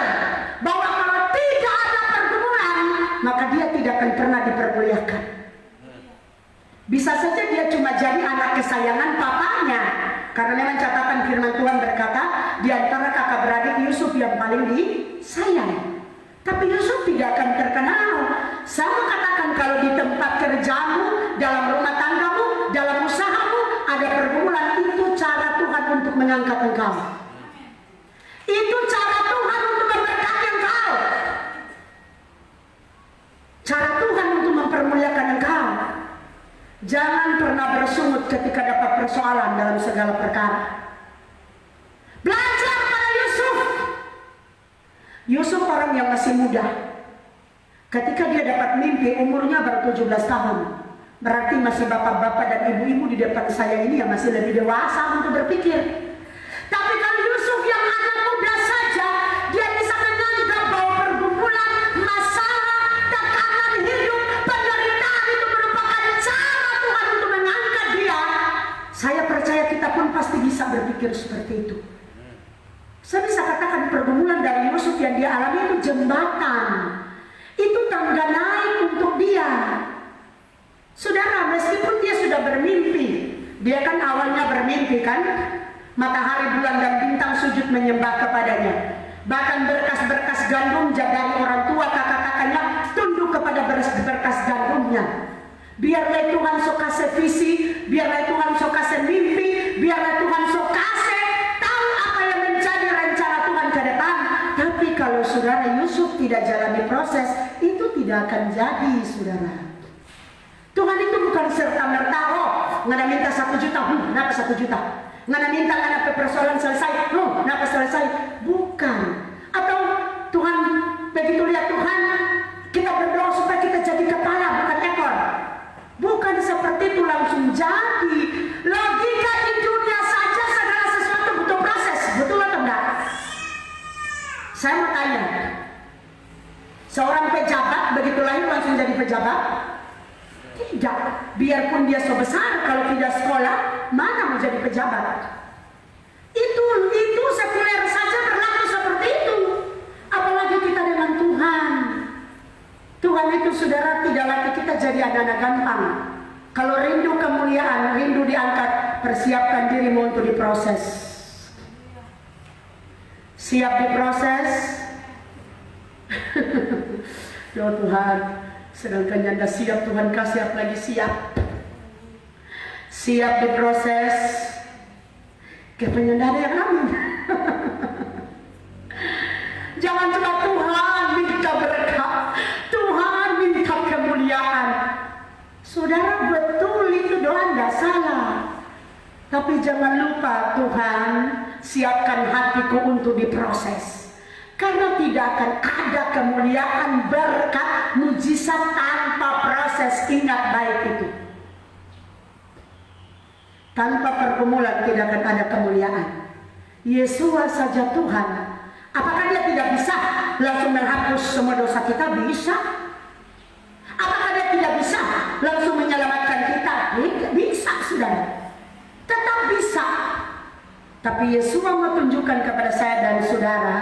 bahwa kalau tidak ada pergumulan, maka dia tidak akan pernah dipermuliakan. Bisa saja dia cuma jadi anak kesayangan papanya, karena memang catatan firman Tuhan berkata, di antara kakak beradik Yusuf yang paling disayang. Tapi Yusuf tidak akan terkenal. Sama katakan, kalau di tempat kerjamu, dalam rumah tanggamu, dalam usahamu ada pergumulan, itu cara Tuhan untuk mengangkat engkau. Itu cara Tuhan untuk memberkati engkau. Cara Tuhan untuk mempermuliakan engkau. Jangan pernah bersungut ketika dapat persoalan dalam segala perkara. Belajar pada Yusuf. Yusuf orang yang masih muda. Ketika dia dapat mimpi, umurnya baru 17 tahun. Berarti masih bapak-bapak dan ibu-ibu di depan saya ini yang masih lebih dewasa untuk berpikir. Tapi kalau Yusuf yang anak muda saja, dia bisa menganggap bahwa pergumulan, masalah, tekanan hidup, penderitaan itu merupakan cara Tuhan untuk mengangkat dia. Saya percaya kita pun pasti bisa berpikir seperti itu. Saya bisa katakan pergumulan dari Yusuf yang dia alami itu jembatan. Itu tangga naik untuk dia. Saudara, meskipun dia sudah bermimpi, dia kan awalnya bermimpi kan, matahari, bulan, dan bintang sujud menyembah kepadanya. Bahkan berkas-berkas gandum dari orang tua kakak-kakaknya tunduk kepada berkas gandumnya. Biarlah Tuhan sok kasih visi, biarlah Tuhan sok kasih mimpi, biarlah Tuhan sok kasih tahu apa yang menjadi rencana Tuhan ke depan. Tapi kalau saudara Yusuf tidak jalani proses, itu tidak akan jadi, saudara. Tuhan itu bukan serta-merta, oh, ngana minta 1 juta, kenapa 1 juta? Ngana minta kenapa persoalan selesai, kenapa selesai? Bukan. Atau Tuhan, begitu lihat Tuhan, kita berdoa supaya kita jadi kepala, bukan ekor. Bukan seperti itu langsung jadi. Logika di dunia saja segala sesuatu butuh proses, betul atau enggak? Saya mau tanya, seorang pejabat begitu lahir langsung jadi pejabat? Tidak, biarpun dia sebesar, kalau tidak sekolah, mana mau jadi pejabat? Itu sekuler saja berlaku seperti itu. Apalagi kita dengan Tuhan. Tuhan itu, saudara, tidak lagi kita jadi anak-anak gampang. Kalau rindu kemuliaan, rindu diangkat, persiapkan dirimu untuk diproses. Siap diproses? Ya Tuhan, sedangkan Anda siap, Tuhan kasih apa lagi siap. Siap diproses. Kepengen dari yang amin. Jangan cuma Tuhan minta berkat, Tuhan minta kemuliaan. Saudara, betul itu doa, tidak salah. Tapi jangan lupa, Tuhan siapkan hatiku untuk diproses. Karena tidak akan ada kemuliaan, berkat, mujizat tanpa proses. Ingat baik itu. Tanpa pergumulan tidak akan ada kemuliaan. Yesus saja Tuhan. Apakah dia tidak bisa langsung menghapus semua dosa kita? Bisa. Apakah dia tidak bisa langsung menyelamatkan kita? Bisa, saudara. Tetap bisa. Tapi Yesus mau tunjukkan kepada saya dan saudara,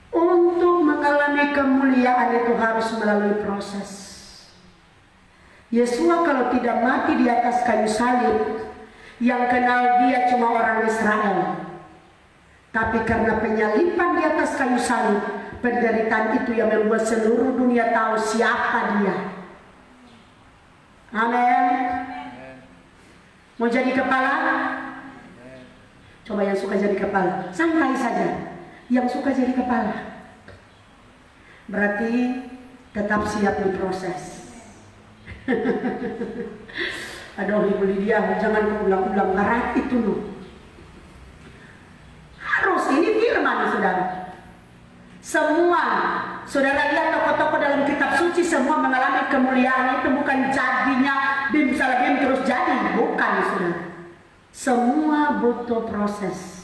untuk mengalami kemuliaan itu harus melalui proses. Yesus kalau tidak mati di atas kayu salib, yang kenal dia cuma orang Israel. Tapi karena penyalipan di atas kayu salib, penderitaan itu yang membuat seluruh dunia tahu siapa dia. Amin. Mau jadi kepala? Coba yang suka jadi kepala, santai saja. Yang suka jadi kepala, berarti tetap siap diproses. Aduh Ibu Lydia, jangan ulang-ulang, berat itu loh. Harus, ini firman saudara. Semua saudara lihat tokoh-tokoh dalam kitab suci semua mengalami kemuliaan itu, bukan jadinya bim salah bim terus jadi, bukan saudara. Semua butuh proses.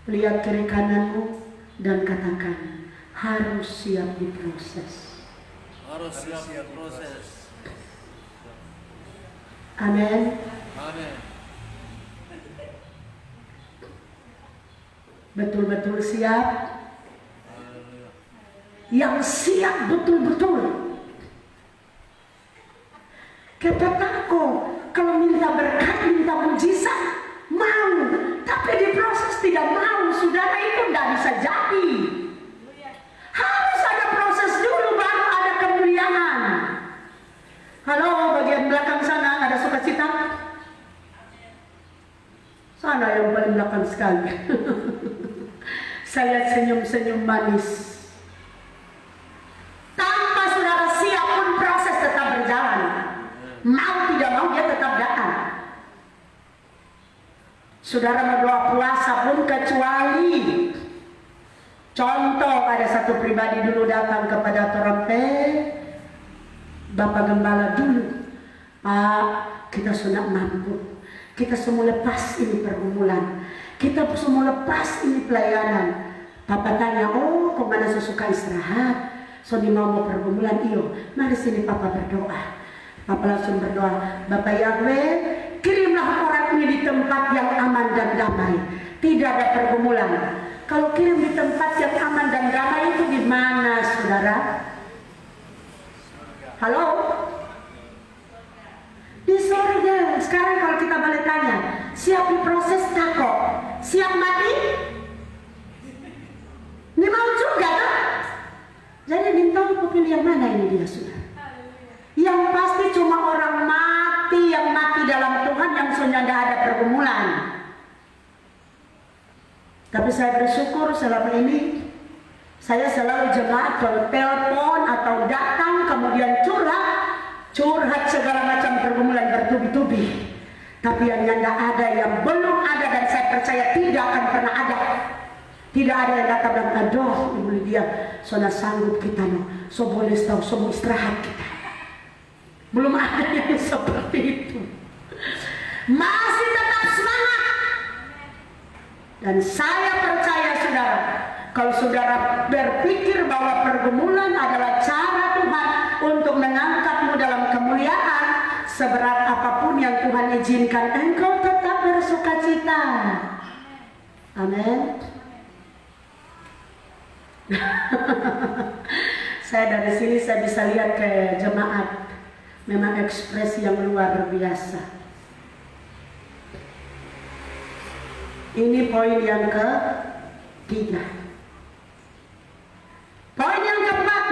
Lihat kiri kananmu dan katakan, harus siap diproses. Harus siap diproses. Amin. Amin. Betul-betul siap. Yang siap betul-betul. Katakanku, kalau minta berkat, minta mujizat, mau. Tapi diproses tidak mau, saudara, itu tidak bisa jadi. Harus ada proses dulu baru ada kemuliaan. Halo, bagian belakang sana ada sukacita? Sana yang paling belakang sekali. Saya senyum-senyum manis. Tanpa saudara siap pun proses tetap berjalan. Mau tidak mau dia tetap datang. Saudara berdoa puasa pun kecuali. Contoh, ada satu pribadi dulu datang kepada Torompe, Bapak Gembala dulu. Pak, kita sudah mampu. Kita semua lepas ini pergumulan. Kita semua lepas ini pelayanan. Papa tanya, oh kemana sesuka istirahat? So di mau pergumulan, iyo. Mari sini Papa berdoa. Papa langsung berdoa, Bapak Yahweh, kirimlah orang ini di tempat yang aman dan damai. Tidak ada pergumulan. Kalau kirim di tempat yang aman dan damai itu di mana, saudara? Halo? Di surga. Sekarang kalau kita balik tanya, siap diproses tak kok? Siap mati? Ini mau juga kan? Jadi Nintong pilih yang mana ini dia, saudara? Yang pasti cuma orang mati yang mati dalam Tuhan yang sudah tidak ada pergumulan. Tapi saya bersyukur selama ini saya selalu jemaat kalau telepon atau datang kemudian curhat segala macam pergumulan bertubi-tubi. Tapi yang tidak ada, yang belum ada, dan saya percaya tidak akan pernah ada. Tidak ada yang datang dan aduh Ibu Lydia, sudah sanggup kita no, so boleh tahu, so mau istirahat kita. Belum ada yang seperti itu. Masih tetap semangat. Dan saya percaya saudara, kalau saudara berpikir bahwa pergumulan adalah cara Tuhan untuk mengangkatmu dalam kemuliaan, seberat apapun yang Tuhan izinkan, engkau tetap bersukacita. Amin. Saya dari sini saya bisa lihat ke jemaat, memang ekspresi yang luar biasa. Ini poin yang ketiga. Poin yang keempat,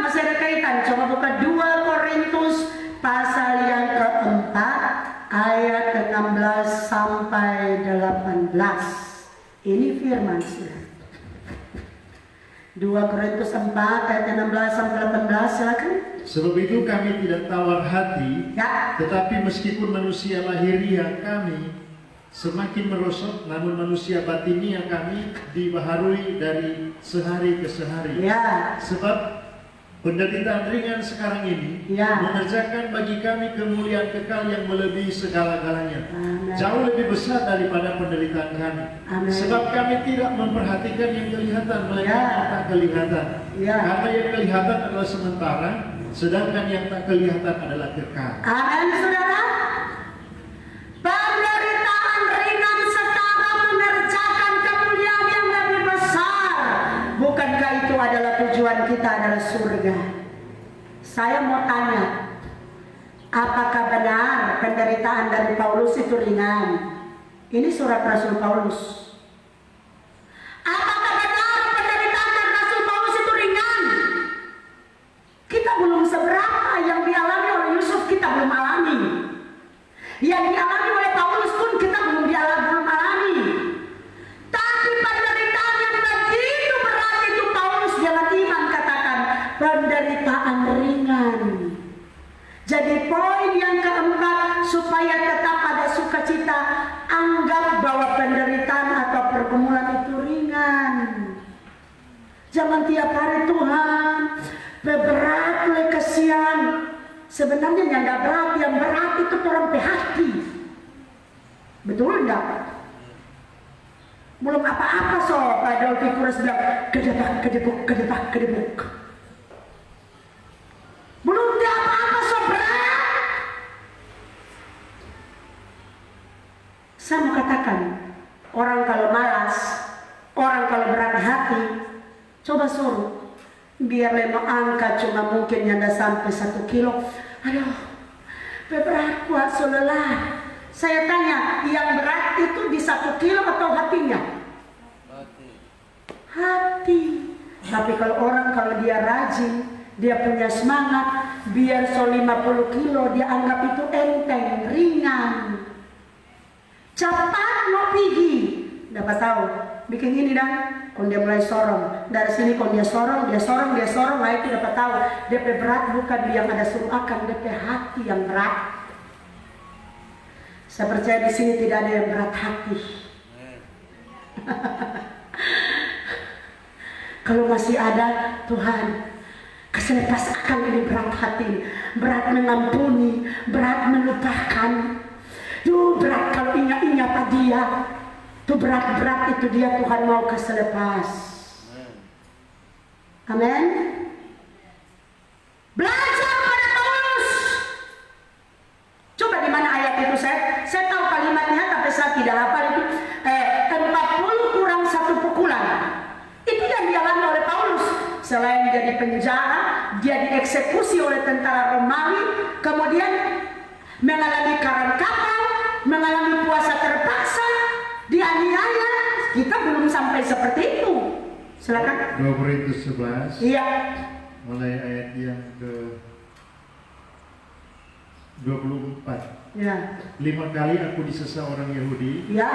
18. Ini firman saudara. 2 Korintus 4 ayat 16 sampai 18, silakan. Sebab itu kami tidak tawar hati, tetapi meskipun manusia lahiriah kami semakin merosot, namun manusia batinia kami dibaharui dari sehari ke sehari. Sebab penderitaan ringan sekarang ini mengerjakan bagi kami kemuliaan kekal yang melebihi segala-galanya, jauh lebih besar daripada penderitaan kami. Sebab kami tidak memperhatikan yang kelihatan, melainkan yang tak kelihatan. Karena yang kelihatan adalah sementara, sedangkan yang tak kelihatan adalah kekal. Amin, saudara. Penderitaan ringan setara mengerjakan kemuliaan yang lebih besar. Bukankah itu adalah tujuan kita adalah surga? Saya mau tanya, apakah benar penderitaan dari Paulus itu ringan? Ini surat Rasul Paulus. Apakah benar penderitaan dari Rasul Paulus itu ringan? Kita belum seberapa yang dialami oleh Yusuf, kita belum alami. Yang dialami oleh Paulus pun kita belum alami. Tapi penderitaan yang begitu berat itu Paulus dengan iman katakan penderitaan ringan. Jadi poin yang keempat, supaya tetap ada sukacita, anggap bahwa penderitaan atau pergumulan itu ringan. Jangan tiap hari Tuhan berat le kesian. Sebenarnya yang gak berat, yang berat itu orang hati. Betul enggak? Belum apa-apa Pak Dolphy Kures bilang kedebuk. Belum dia apa-apa berat. Saya mau katakan, orang kalau malas, orang kalau berat hati, coba suruh biar memang angka cuma mungkin yang sampai 1 kilo. Aduh, berat kuat lelah. Saya tanya, yang berat itu di 1 kilo atau hatinya? Hati. Tapi kalau orang kalau dia rajin, dia punya semangat, biar 50 kilo dia anggap itu enteng, ringan. Cepat mau pergi, dapat tahu. Bikin ini dah. Kalau dia mulai sorong, dari sini kalau dia sorong, nah itu dapat tahu DP berat bukan dia yang ada suruh akan, DP hati yang berat. Saya percaya di sini tidak ada yang berat hati. Kalau masih ada, Tuhan kasih lepas akan ini berat hati, berat mengampuni, berat melupakan. Berat kalau ingat dia. Itu berat-berat itu dia Tuhan mau kasih lepas. Amin. Belajar pada Paulus. Coba di mana ayat itu saya tahu kalimatnya tapi saya tidak hafal itu. 40 kurang 1 pukulan. Itu yang dialami oleh Paulus. Selain dia di penjara, dia dieksekusi oleh tentara Romawi, kemudian mengalami karam kapal, mengalami puasa terpaksa, dianiaya. Kita belum sampai seperti itu. Silakan. 2 Korintus 11. Iya. Mulai ayat yang ke 24. Ya. 5 kali aku disesa orang Yahudi. Ya.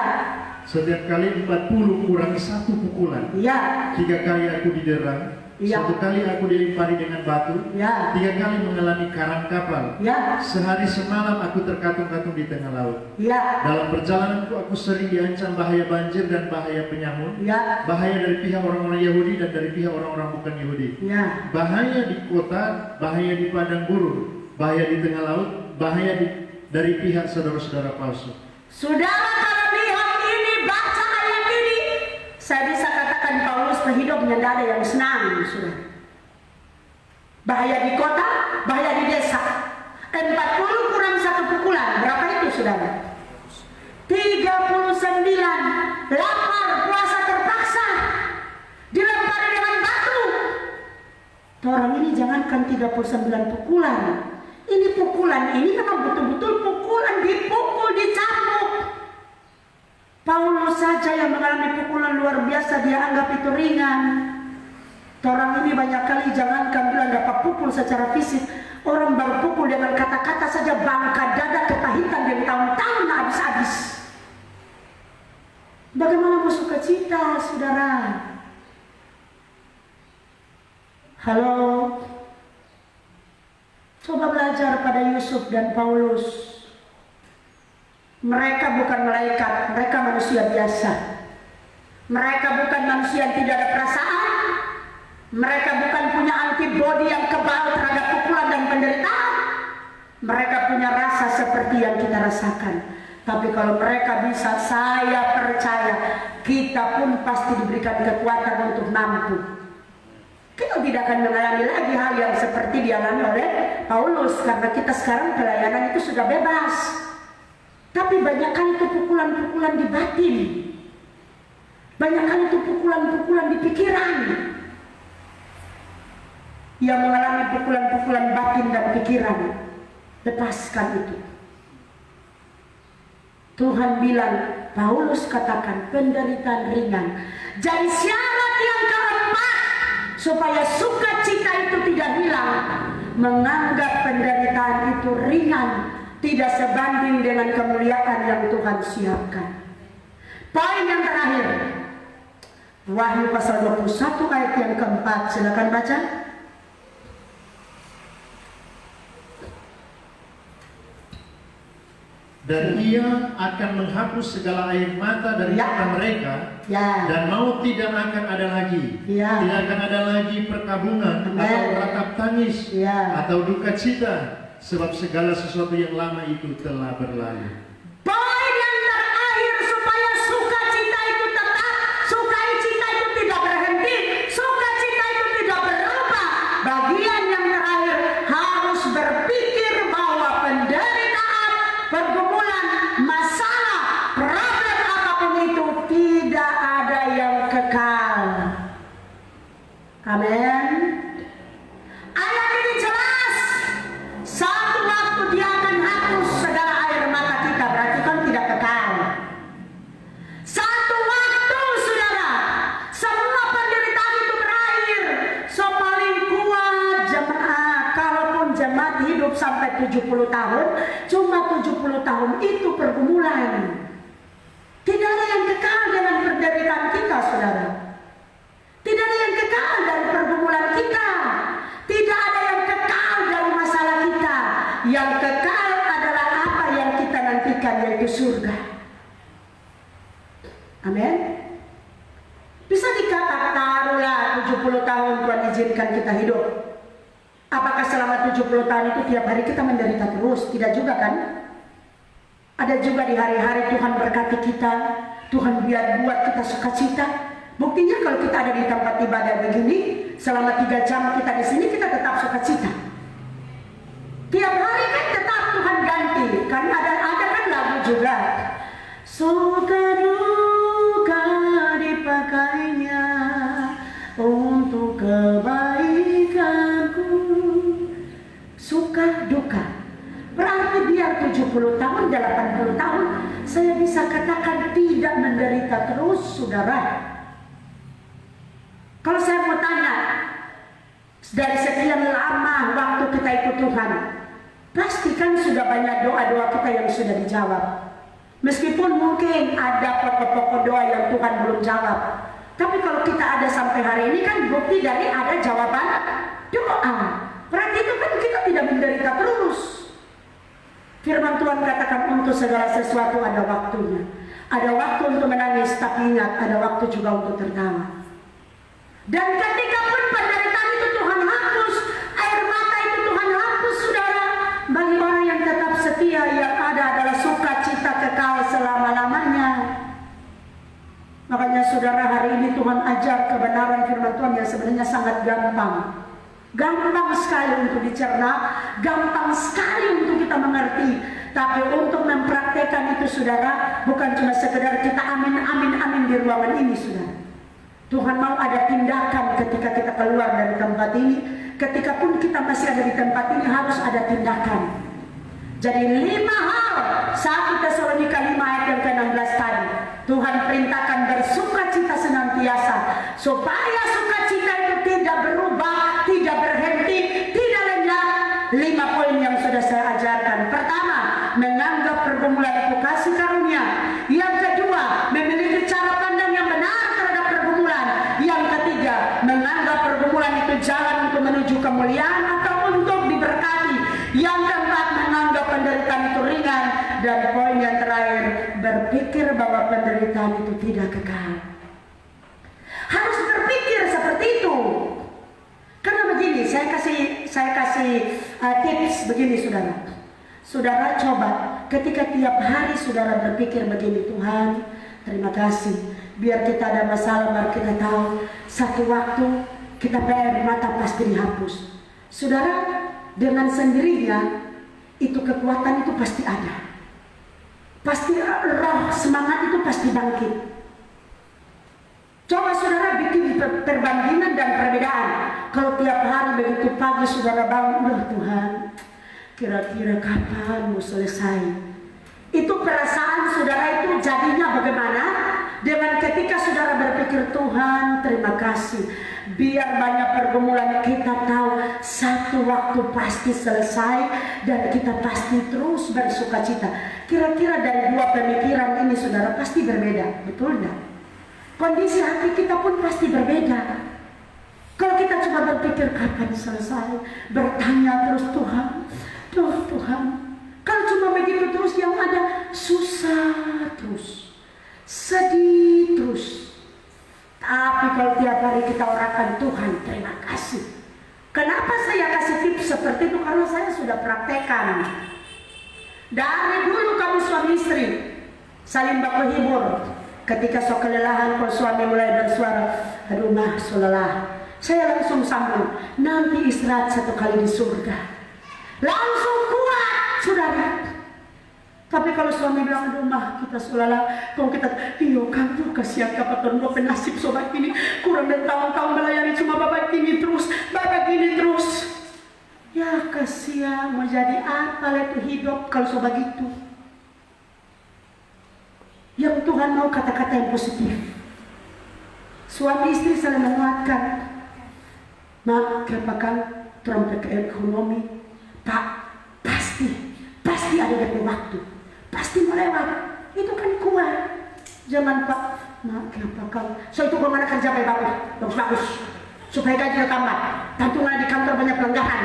Setiap kali 40 kurang 1 pukulan. Ya. 3 kali aku diderang. Ya. 1 kali aku dilempari dengan batu. Ya. 3 kali mengalami karang kapal. Ya. Sehari semalam aku terkatung-katung di tengah laut. Ya. Dalam perjalananku aku sering diancam bahaya banjir dan bahaya penyamun. Ya. Bahaya dari pihak orang-orang Yahudi dan dari pihak orang-orang bukan Yahudi. Ya. Bahaya di kota, bahaya di padang gurun, bahaya di tengah laut, bahaya dari pihak saudara-saudara palsu. Saudara kalau lihat ini, baca ayat ini, saya bisa katakan Paulus hidupnya tidak ada yang senang, saudara. Bahaya di kota, bahaya di desa. 40 kurang 1 pukulan, berapa itu saudara? 39. Lapar, puasa terpaksa, dilempari dengan batu. Orang ini jangankan 39 pukulan. Ini pukulan ini memang betul-betul pukulan, dipukul, dicambuk. Paulus saja yang mengalami pukulan luar biasa, dia anggap itu ringan. Orang ini banyak kali jangankan bilang dapat pukul secara fisik, orang baru pukul dengan kata-kata saja bangka dada ketahitan dari tahun-tahun habis-habis. Bagaimana mau sukacita, saudara? Halo? Coba belajar pada Yusuf dan Paulus. Mereka bukan malaikat, mereka manusia biasa. Mereka bukan manusia yang tidak ada perasaan. Mereka bukan punya antibodi yang kebal terhadap pukulan dan penderitaan. Mereka punya rasa seperti yang kita rasakan. Tapi kalau mereka bisa, saya percaya kita pun pasti diberikan kekuatan untuk mampu. Kita tidak akan mengalami lagi hal yang seperti dialami oleh Paulus, karena kita sekarang pelayanan itu sudah bebas. Tapi banyak kali itu pukulan-pukulan di batin, banyak kali itu pukulan-pukulan di pikiran. Yang mengalami pukulan-pukulan batin dan pikiran, lepaskan itu. Tuhan bilang, Paulus katakan penderitaan ringan. Jadi syarat yang keempat supaya sukacita itu tidak hilang, menganggap penderitaan itu ringan, tidak sebanding dengan kemuliaan yang Tuhan siapkan. Poin yang terakhir, Wahyu pasal 21 ayat yang keempat, silakan baca. Dan ia akan menghapus segala air mata dari mata mereka, dan maut tidak akan ada lagi. Tidak akan ada lagi perkabungan atau ratap tangis atau duka cita, sebab segala sesuatu yang lama itu telah berlalu. Poin yang terakhir supaya sukacita itu tetap, sukacita itu tidak berhenti, sukacita itu tidak berubah. Bagian yang terakhir harus berpikir bahwa penderitaan, pergumulan, masalah, problem apapun itu tidak ada yang kekal. Amin. Ayat ini jelas. Satu waktu dia akan hapus segala air mata kita, berarti kan tidak kekal. Satu waktu, saudara, semua penderitaan itu berakhir. So paling kuat jemaat, kalaupun jemaat hidup sampai 70 tahun, cuma 70 tahun itu pergumulan. Tidak ada yang kekal dalam penderitaan kita, saudara. Tidak ada yang kekal dari pergumulan kita. Tidak ada yang kekal dari masalah kita. Yang kekal adalah apa yang kita nantikan, yaitu surga. Amin. Bisa dikatakan taruhlah 70 tahun Tuhan izinkan kita hidup. Apakah selama 70 tahun itu tiap hari kita menderita terus? Tidak juga kan? Ada juga di hari-hari Tuhan berkati kita, Tuhan biar buat kita sukacita. Buktinya kalau kita ada di tempat ibadah begini, selama 3 jam kita di sini, kita tetap sukacita. Tiap hari kan tetap Tuhan ganti, karena ada kan lagu juga. Suka duka dipakainya untuk kebaikanku. Suka duka. Berarti biar 70 tahun, 80 tahun, saya bisa katakan tidak menderita terus, saudara. Kalau saya mau tanya, dari sekian lama waktu kita ikut Tuhan, pastikan sudah banyak doa-doa kita yang sudah dijawab. Meskipun mungkin ada pokok-pokok doa yang Tuhan belum jawab, tapi kalau kita ada sampai hari ini kan bukti dari ada jawaban doa. Berarti itu kan kita tidak menderita terus. Firman Tuhan katakan untuk segala sesuatu ada waktunya. Ada waktu untuk menangis, tapi ingat ada waktu juga untuk tertawa. Dan ketika pun penderitaan itu Tuhan hapus, air mata itu Tuhan hapus, saudara. Bagi orang yang tetap setia, yang ada adalah sukacita kekal selama-lamanya. Makanya saudara, hari ini Tuhan ajar kebenaran firman Tuhan yang sebenarnya sangat gampang. Gampang sekali untuk dicerna, gampang sekali untuk kita mengerti. Tapi untuk mempraktekkan itu, saudara, bukan cuma sekedar kita amin, amin, amin di ruangan ini, saudara. Tuhan mau ada tindakan ketika kita keluar dari tempat ini. Ketika pun kita masih ada di tempat ini, harus ada tindakan. Jadi 5 hal, 1 Tesalonika 5 ayat yang ke-16 tadi, Tuhan perintahkan bersukacita senantiasa, supaya sukacita itu tidak berubah, tidak berhenti, tidak lenyap. 5 poin yang sudah saya ajarkan. Pertama, menganggap pergumulan itu kasih karunia. Yang kedua, memiliki cara menuju kemuliaan atau untuk diberkati. Yang keempat, menganggap penderitaan itu ringan. Dan poin yang terakhir, berpikir bahwa penderitaan itu tidak kekal. Harus berpikir seperti itu. Karena begini, saya kasih tips begini, saudara. Saudara coba ketika tiap hari saudara berpikir begini, Tuhan, terima kasih. Biar kita ada masalah, biar kita tahu satu waktu kita bayar mata pasti dihapus. Saudara, dengan sendirinya itu kekuatan itu pasti ada. Pasti roh semangat itu pasti bangkit. Coba saudara bikin perbandingan dan perbedaan. Kalau tiap hari begitu pagi saudara bangun, Tuhan, kira-kira kapan mau selesai? Itu perasaan saudara itu jadinya bagaimana? Dengan ketika saudara berpikir, Tuhan terima kasih, biar banyak pergumulan kita tahu satu waktu pasti selesai dan kita pasti terus bersuka cita. Kira-kira dari dua pemikiran ini saudara pasti berbeda, betul enggak? Kondisi hati kita pun pasti berbeda. Kalau kita cuma berpikir kapan selesai, bertanya terus Tuhan. Kalau cuma begitu terus yang ada susah terus, sedih terus. Tapi kalau tiap hari kita orakan, Tuhan terima kasih. Kenapa saya kasih tips seperti itu? Karena saya sudah praktekkan. Dari dulu kami suami istri saling baku hibur. Ketika so kelelahan, kalau suami mulai bersuara, aduh mah so lelah, saya langsung sambung, nanti istirahat satu kali di surga. Langsung kuat, saudara. Tapi kalau suami bilang, aduh mah kita so lelah, kalau kita, iyo kamu kasihan kapan lo penasib sobat ini, kurang dari tahun-tahun melayani cuma bapak gini terus. Ya kasihan, mau jadi apa itu hidup kalau so begitu. Yang Tuhan mau kata-kata yang positif. Suami istri saling menguatkan. Mak, kepakan trompet ke ekonomi, Pak, pasti ada dari waktu, pasti melewat. Itu kan kuat. Jangan Pak, mak, kepakan. So itu kemana kerja bagus, supaya gaji tambah. Tantungan di kantor banyak pelanggaran.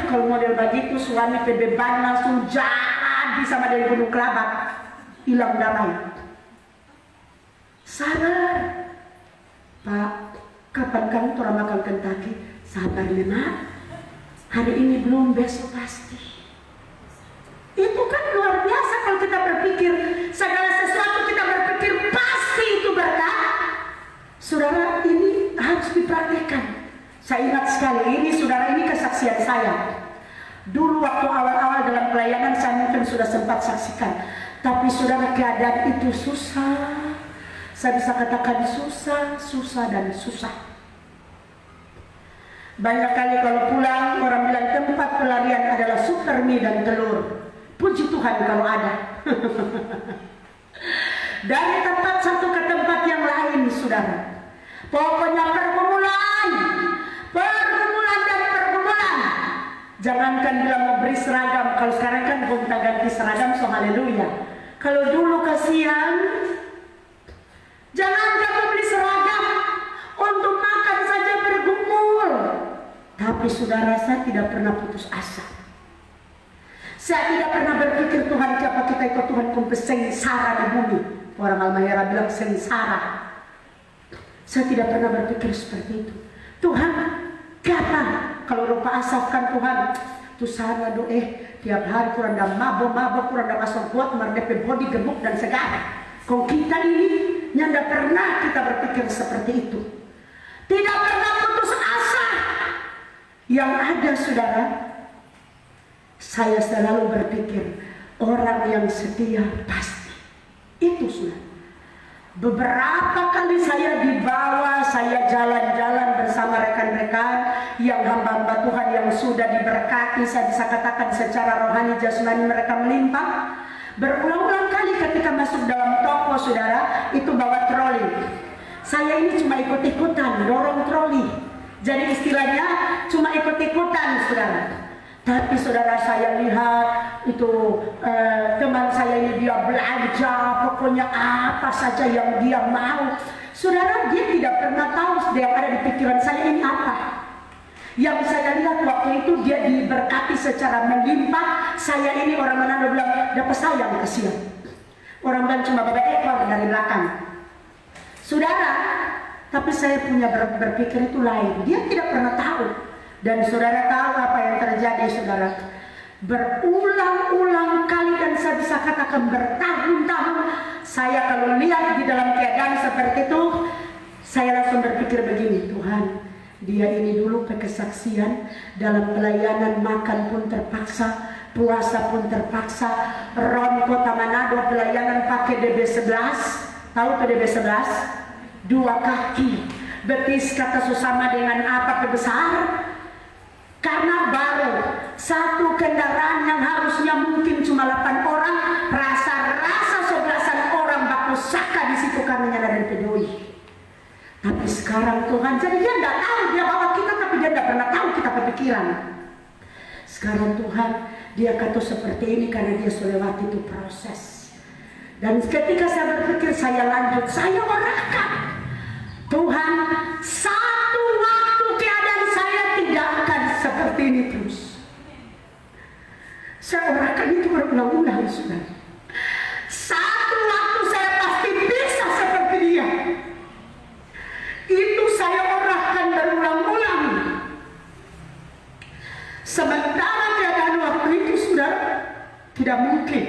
Kalau model begitu suami beban langsung jadi sama dari Gunung Kelabat. Hilang damai. Sabar Pak, kapan kamu turun makan Kentucky? Sabar ya nak, hari ini belum, besok pasti. Itu kan luar biasa kalau kita berpikir segala sesuatu kita berpikir pasti itu berkah. Saudara, ini harus dipraktikkan. Saya ingat sekali ini, saudara, ini kesaksian saya. Dulu waktu awal-awal dalam pelayanan saya mungkin sudah sempat saksikan. Tapi saudara, keadaan itu susah. Saya bisa katakan susah dan susah. Banyak kali kalau pulang orang bilang tempat pelarian adalah super mie dan telur. Puji Tuhan kalau ada. Dari tempat satu ke tempat yang lain, saudara. Pokoknya pergumulan. Jangankan bilang mau beri seragam. Kalau sekarang kan gonta ganti seragam, so haleluya. Kalau dulu kasihan, jangan kamu beli seragam, untuk makan saja bergumul. Tapi saudara, saya tidak pernah putus asa. Saya tidak pernah berpikir Tuhan siapa kita ikut Tuhan kumpul sengsara di bumi. Orang Almahera bilang sengsara. Saya tidak pernah berpikir seperti itu. Tuhan, kapan? Kalau rupa asapkan Tuhan, tu sana tiap hari kurang dah mabok, kurang dah masuk kuat, merdepe body gemuk dan segala. Kau kita ini nyanda pernah kita berpikir seperti itu. Tidak pernah putus asa. Yang ada saudara, saya selalu berpikir orang yang setia pasti. Itu saudara. Beberapa kali saya dibawa, saya jalan-jalan bersama rekan-rekan yang hamba-hamba Tuhan yang sudah diberkati, saya bisa katakan secara rohani jasmani mereka melimpah. Berulang-ulang kali ketika masuk dalam toko saudara, itu bawa troli. Saya ini cuma ikut-ikutan, dorong troli. Jadi istilahnya cuma ikut-ikutan saudara. Tapi saudara, saya lihat itu teman saya ini dia belajar, pokoknya apa saja yang dia mau. Saudara, dia tidak pernah tahu yang ada di pikiran saya ini apa. Yang saya lihat waktu itu dia diberkati secara melimpah. Saya ini orang Manado bilang, dapat sayang kasihan. Orang bilang cuma beberapa ekor dari belakang. Saudara, tapi saya punya berpikir itu lain. Dia tidak pernah tahu. Dan saudara tahu apa yang terjadi, saudara. Berulang-ulang kali, dan saya bisa katakan bertahun-tahun, saya kalau lihat di dalam keadaan seperti itu, saya langsung berpikir begini, Tuhan, dia ini dulu kesaksian dalam pelayanan, makan pun terpaksa, puasa pun terpaksa. Ron Kota Manado pelayanan pakai DB11, tahu tuh DB11? 2 kaki, betis kata susama dengan apa besar. Karena baru satu kendaraan yang harusnya mungkin cuma 8 orang, rasa-rasa 11 orang baku saka di situ karena dari peduli. Tapi sekarang Tuhan, jadi dia tidak tahu dia bawa kita, tapi dia tidak pernah tahu kita berpikiran. Sekarang Tuhan, dia kata seperti ini karena dia sudah lewati itu proses. Dan ketika saya berpikir, saya lanjut, saya orangkan Tuhan, satu waktu keadaan saya tidak akan seperti ini terus. Saya orangkan itu berulang-ulang, saudara. Satu waktu saya pasti bisa seperti dia. Itu saya orangkan berulang-ulang. Sementara keadaan waktu itu, saudara, tidak mungkin.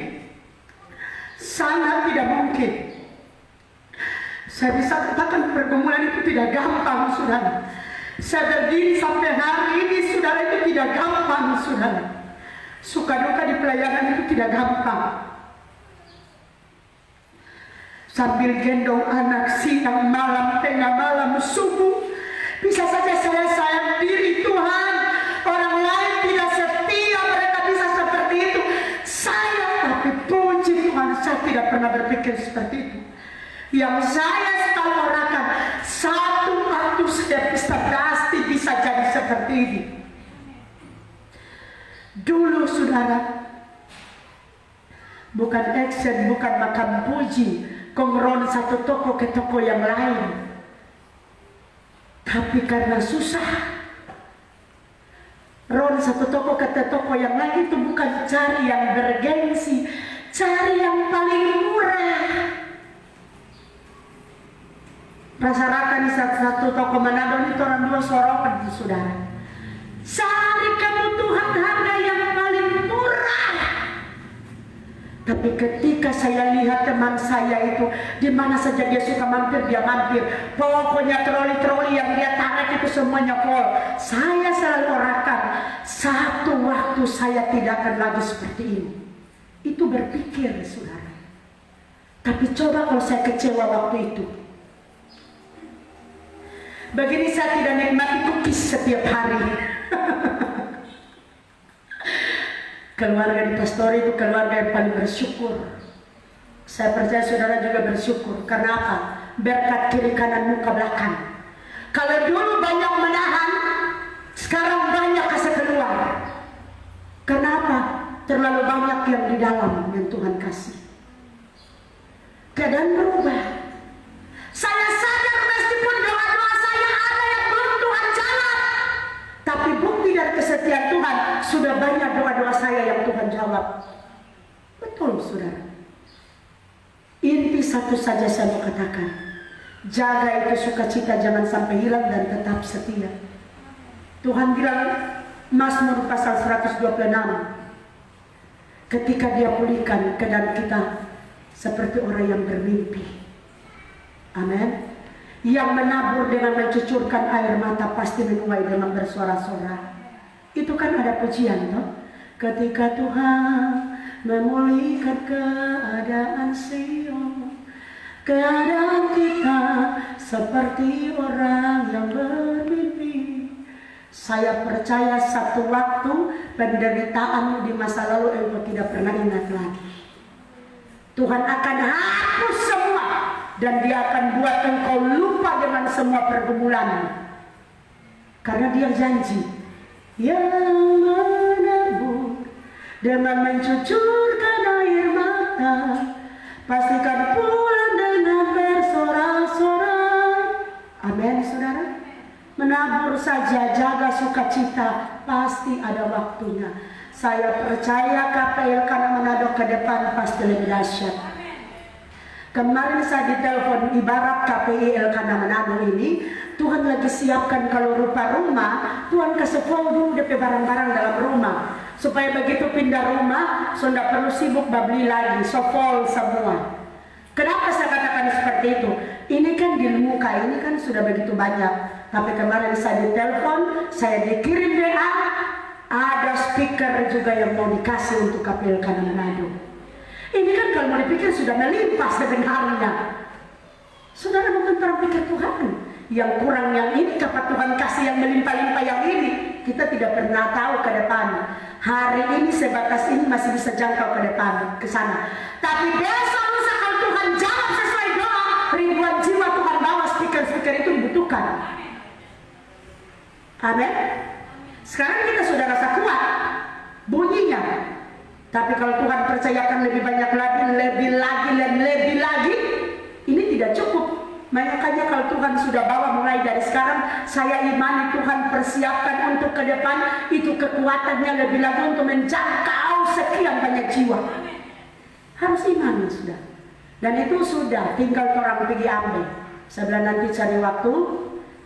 Sangat tidak mungkin. Saya bisa katakan pergumulan itu tidak gampang, saudara. Saya berdiri sampai hari ini, saudara, itu tidak gampang, saudara. Suka duka di pelayanan itu tidak gampang. Sambil gendong anak siang malam, tengah malam, subuh, bisa saja saya diri Tuhan. Orang lain tidak setia, mereka bisa seperti itu. Saya, tapi puji Tuhan, saya tidak pernah berpikir seperti itu. Yang saya selalu orakan, satu waktu saya pasti bisa jadi seperti ini. Dulu, saudara, bukan action, bukan makan puji, kongron satu toko ke toko yang lain. Tapi karena susah, ron satu toko ke toko yang lain, itu bukan cari yang bergengsi, cari yang paling murah. Masyarakat di satu toko Manado itu orang 2 sorongan, saudara. Cari kebutuhan harga yang paling murah. Tapi ketika saya lihat teman saya itu, di mana saja dia suka mampir, dia mampir. Pokoknya troli-troli yang dia tarik itu semuanya full. Saya selalu orakan, satu waktu saya tidak akan lagi seperti ini. Itu berpikir, saudara. Tapi coba kalau saya kecewa waktu itu. Begini, saya tidak nikmati cookies setiap hari. Keluarga di pastori itu keluarga yang paling bersyukur. Saya percaya saudara juga bersyukur. Karena apa? Berkat kiri kanan muka belakang. Kalau dulu banyak menahan, sekarang banyak kasih keluar. Kenapa? Terlalu banyak yang di dalam yang Tuhan kasih. Keadaan berubah. Saya sadar meskipun doa-doa saya ada yang belum Tuhan jawab, tapi bukti dari kesetiaan Tuhan, sudah banyak doa-doa saya yang Tuhan jawab. Betul, saudara. Inti satu saja saya mau katakan, jaga itu sukacita, jangan sampai hilang dan tetap setia. Tuhan bilang Mazmur pasal 126, ketika dia pulihkan keadaan kita seperti orang yang bermimpi. Amin. Yang menabur dengan mencucurkan air mata pasti menuai dengan bersorak-sorak. Itu kan ada pujian, toh? Ketika Tuhan memulihkan keadaan Sion, keadaan kita seperti orang yang bermimpi. Saya percaya satu waktu penderitaan di masa lalu engkau tidak pernah ingat lagi. Tuhan akan hapus semua. Dan dia akan buat engkau lupa dengan semua pergumulan. Karena dia janji, yang menabur dengan mencucurkan air mata, pastikan pulang dengan bersorak-sorak. Amin, saudara. menabur saja, jaga sukacita, pasti ada waktunya. Saya percaya KPL karena Manado ke depan pasti lebih dahsyat. Kemarin saya ditelepon ibarat KPI Elkana Manado ini, Tuhan lagi siapkan kalau rupa rumah, Tuhan kasih folder DP barang-barang dalam rumah. Supaya begitu pindah rumah, so tidak perlu sibuk beli lagi, so full semua. Kenapa saya katakan seperti itu? Ini kan di muka, ini kan sudah begitu banyak. Tapi kemarin saya ditelepon, saya dikirim WA, ada speaker juga yang mau dikasih untuk KPI Elkana Manado. Ini kan kalau mau dipikir sudah melimpas dengan harinya. Saudara bukan orang pikir Tuhan. Yang kurang yang ini, kapan Tuhan kasih yang melimpah-limpah yang ini. Kita tidak pernah tahu ke depan. Hari ini sebatas ini masih bisa jangkau ke depan, ke sana. Tapi besok lusa kalau Tuhan jawab sesuai doa, ribuan jiwa Tuhan bawa speaker-speaker itu dibutuhkan. Amin. Sekarang kita sudah rasa kuat bunyinya. Tapi kalau Tuhan percayakan lebih banyak lagi, lebih lagi, ini tidak cukup. Makanya kalau Tuhan sudah bawa mulai dari sekarang, saya imani Tuhan persiapkan untuk ke depan, itu kekuatannya lebih lagi untuk menjangkau sekian banyak jiwa. Harus iman sudah. Dan itu sudah, tinggal orang pergi ambil. Saya bilang nanti cari waktu,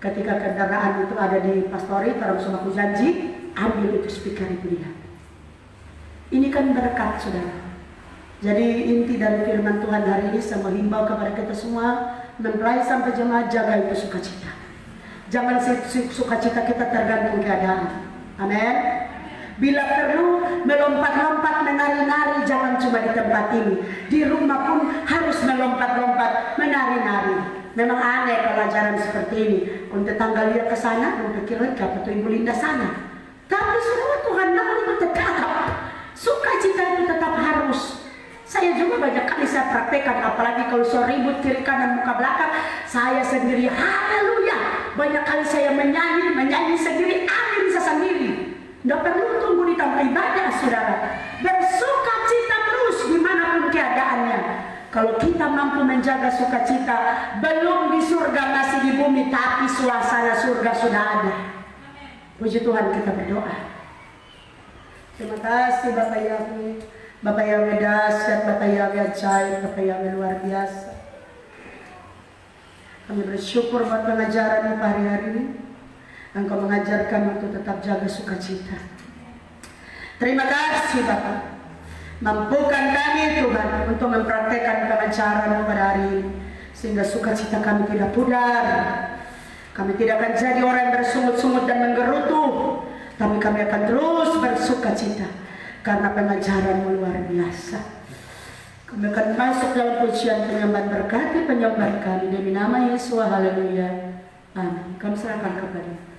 ketika kendaraan itu ada di pastori, orang semua aku janji, ambil itu speaker itu dia. Ini kan berkat, saudara. Jadi inti dari firman Tuhan hari ini saya menghimbau kepada kita semua, mempelai sampai jemaat, jaga itu sukacita. Jangan sukacita kita tergantung keadaan. Amin. Bila perlu melompat-lompat, menari-nari, jangan cuma di tempat ini. Di rumah pun harus melompat-lompat, menari-nari. Memang aneh kalau ajaran seperti ini. Untuk tetangga lihat ke sana, mau pikir lagi apa tuh Ibu Linda sana. Tapi saudara, Tuhan mau itu tetap. Sukacita itu tetap harus. Saya juga banyak kali saya praktekkan, apalagi kalau saya ribut kiri kanan muka belakang, saya sendiri haleluya. Banyak kali saya menyanyi sendiri, amin bisa sendiri. Tidak perlu tunggu di tempat ibadah, saudara. Bersukacita terus dimanapun keadaannya. Kalau kita mampu menjaga sukacita, belum di surga masih di bumi, tapi suasana surga sudah ada. Puji Tuhan, kita berdoa. Terima kasih Bapak Yahweh, Bapak Yahweh dahsyat, Bapak Yahweh ajaib, Bapak Yahweh luar biasa. Kami bersyukur buat pengajaran hari-hari ini. Engkau mengajarkan untuk tetap jaga sukacita. Terima kasih Bapak. Mampukan kami Tuhan untuk mempraktekkan pengajaran pada hari ini, sehingga sukacita kami tidak pudar. Kami tidak akan jadi orang yang bersungut-sungut dan menggerutu, tapi kami akan terus bersukacita karena pengajaran luar biasa. Kami akan masuk dalam pujian penyembahan, berkati penyembahan kami demi nama Yesus. Haleluya. Amin. Kami serahkan kepada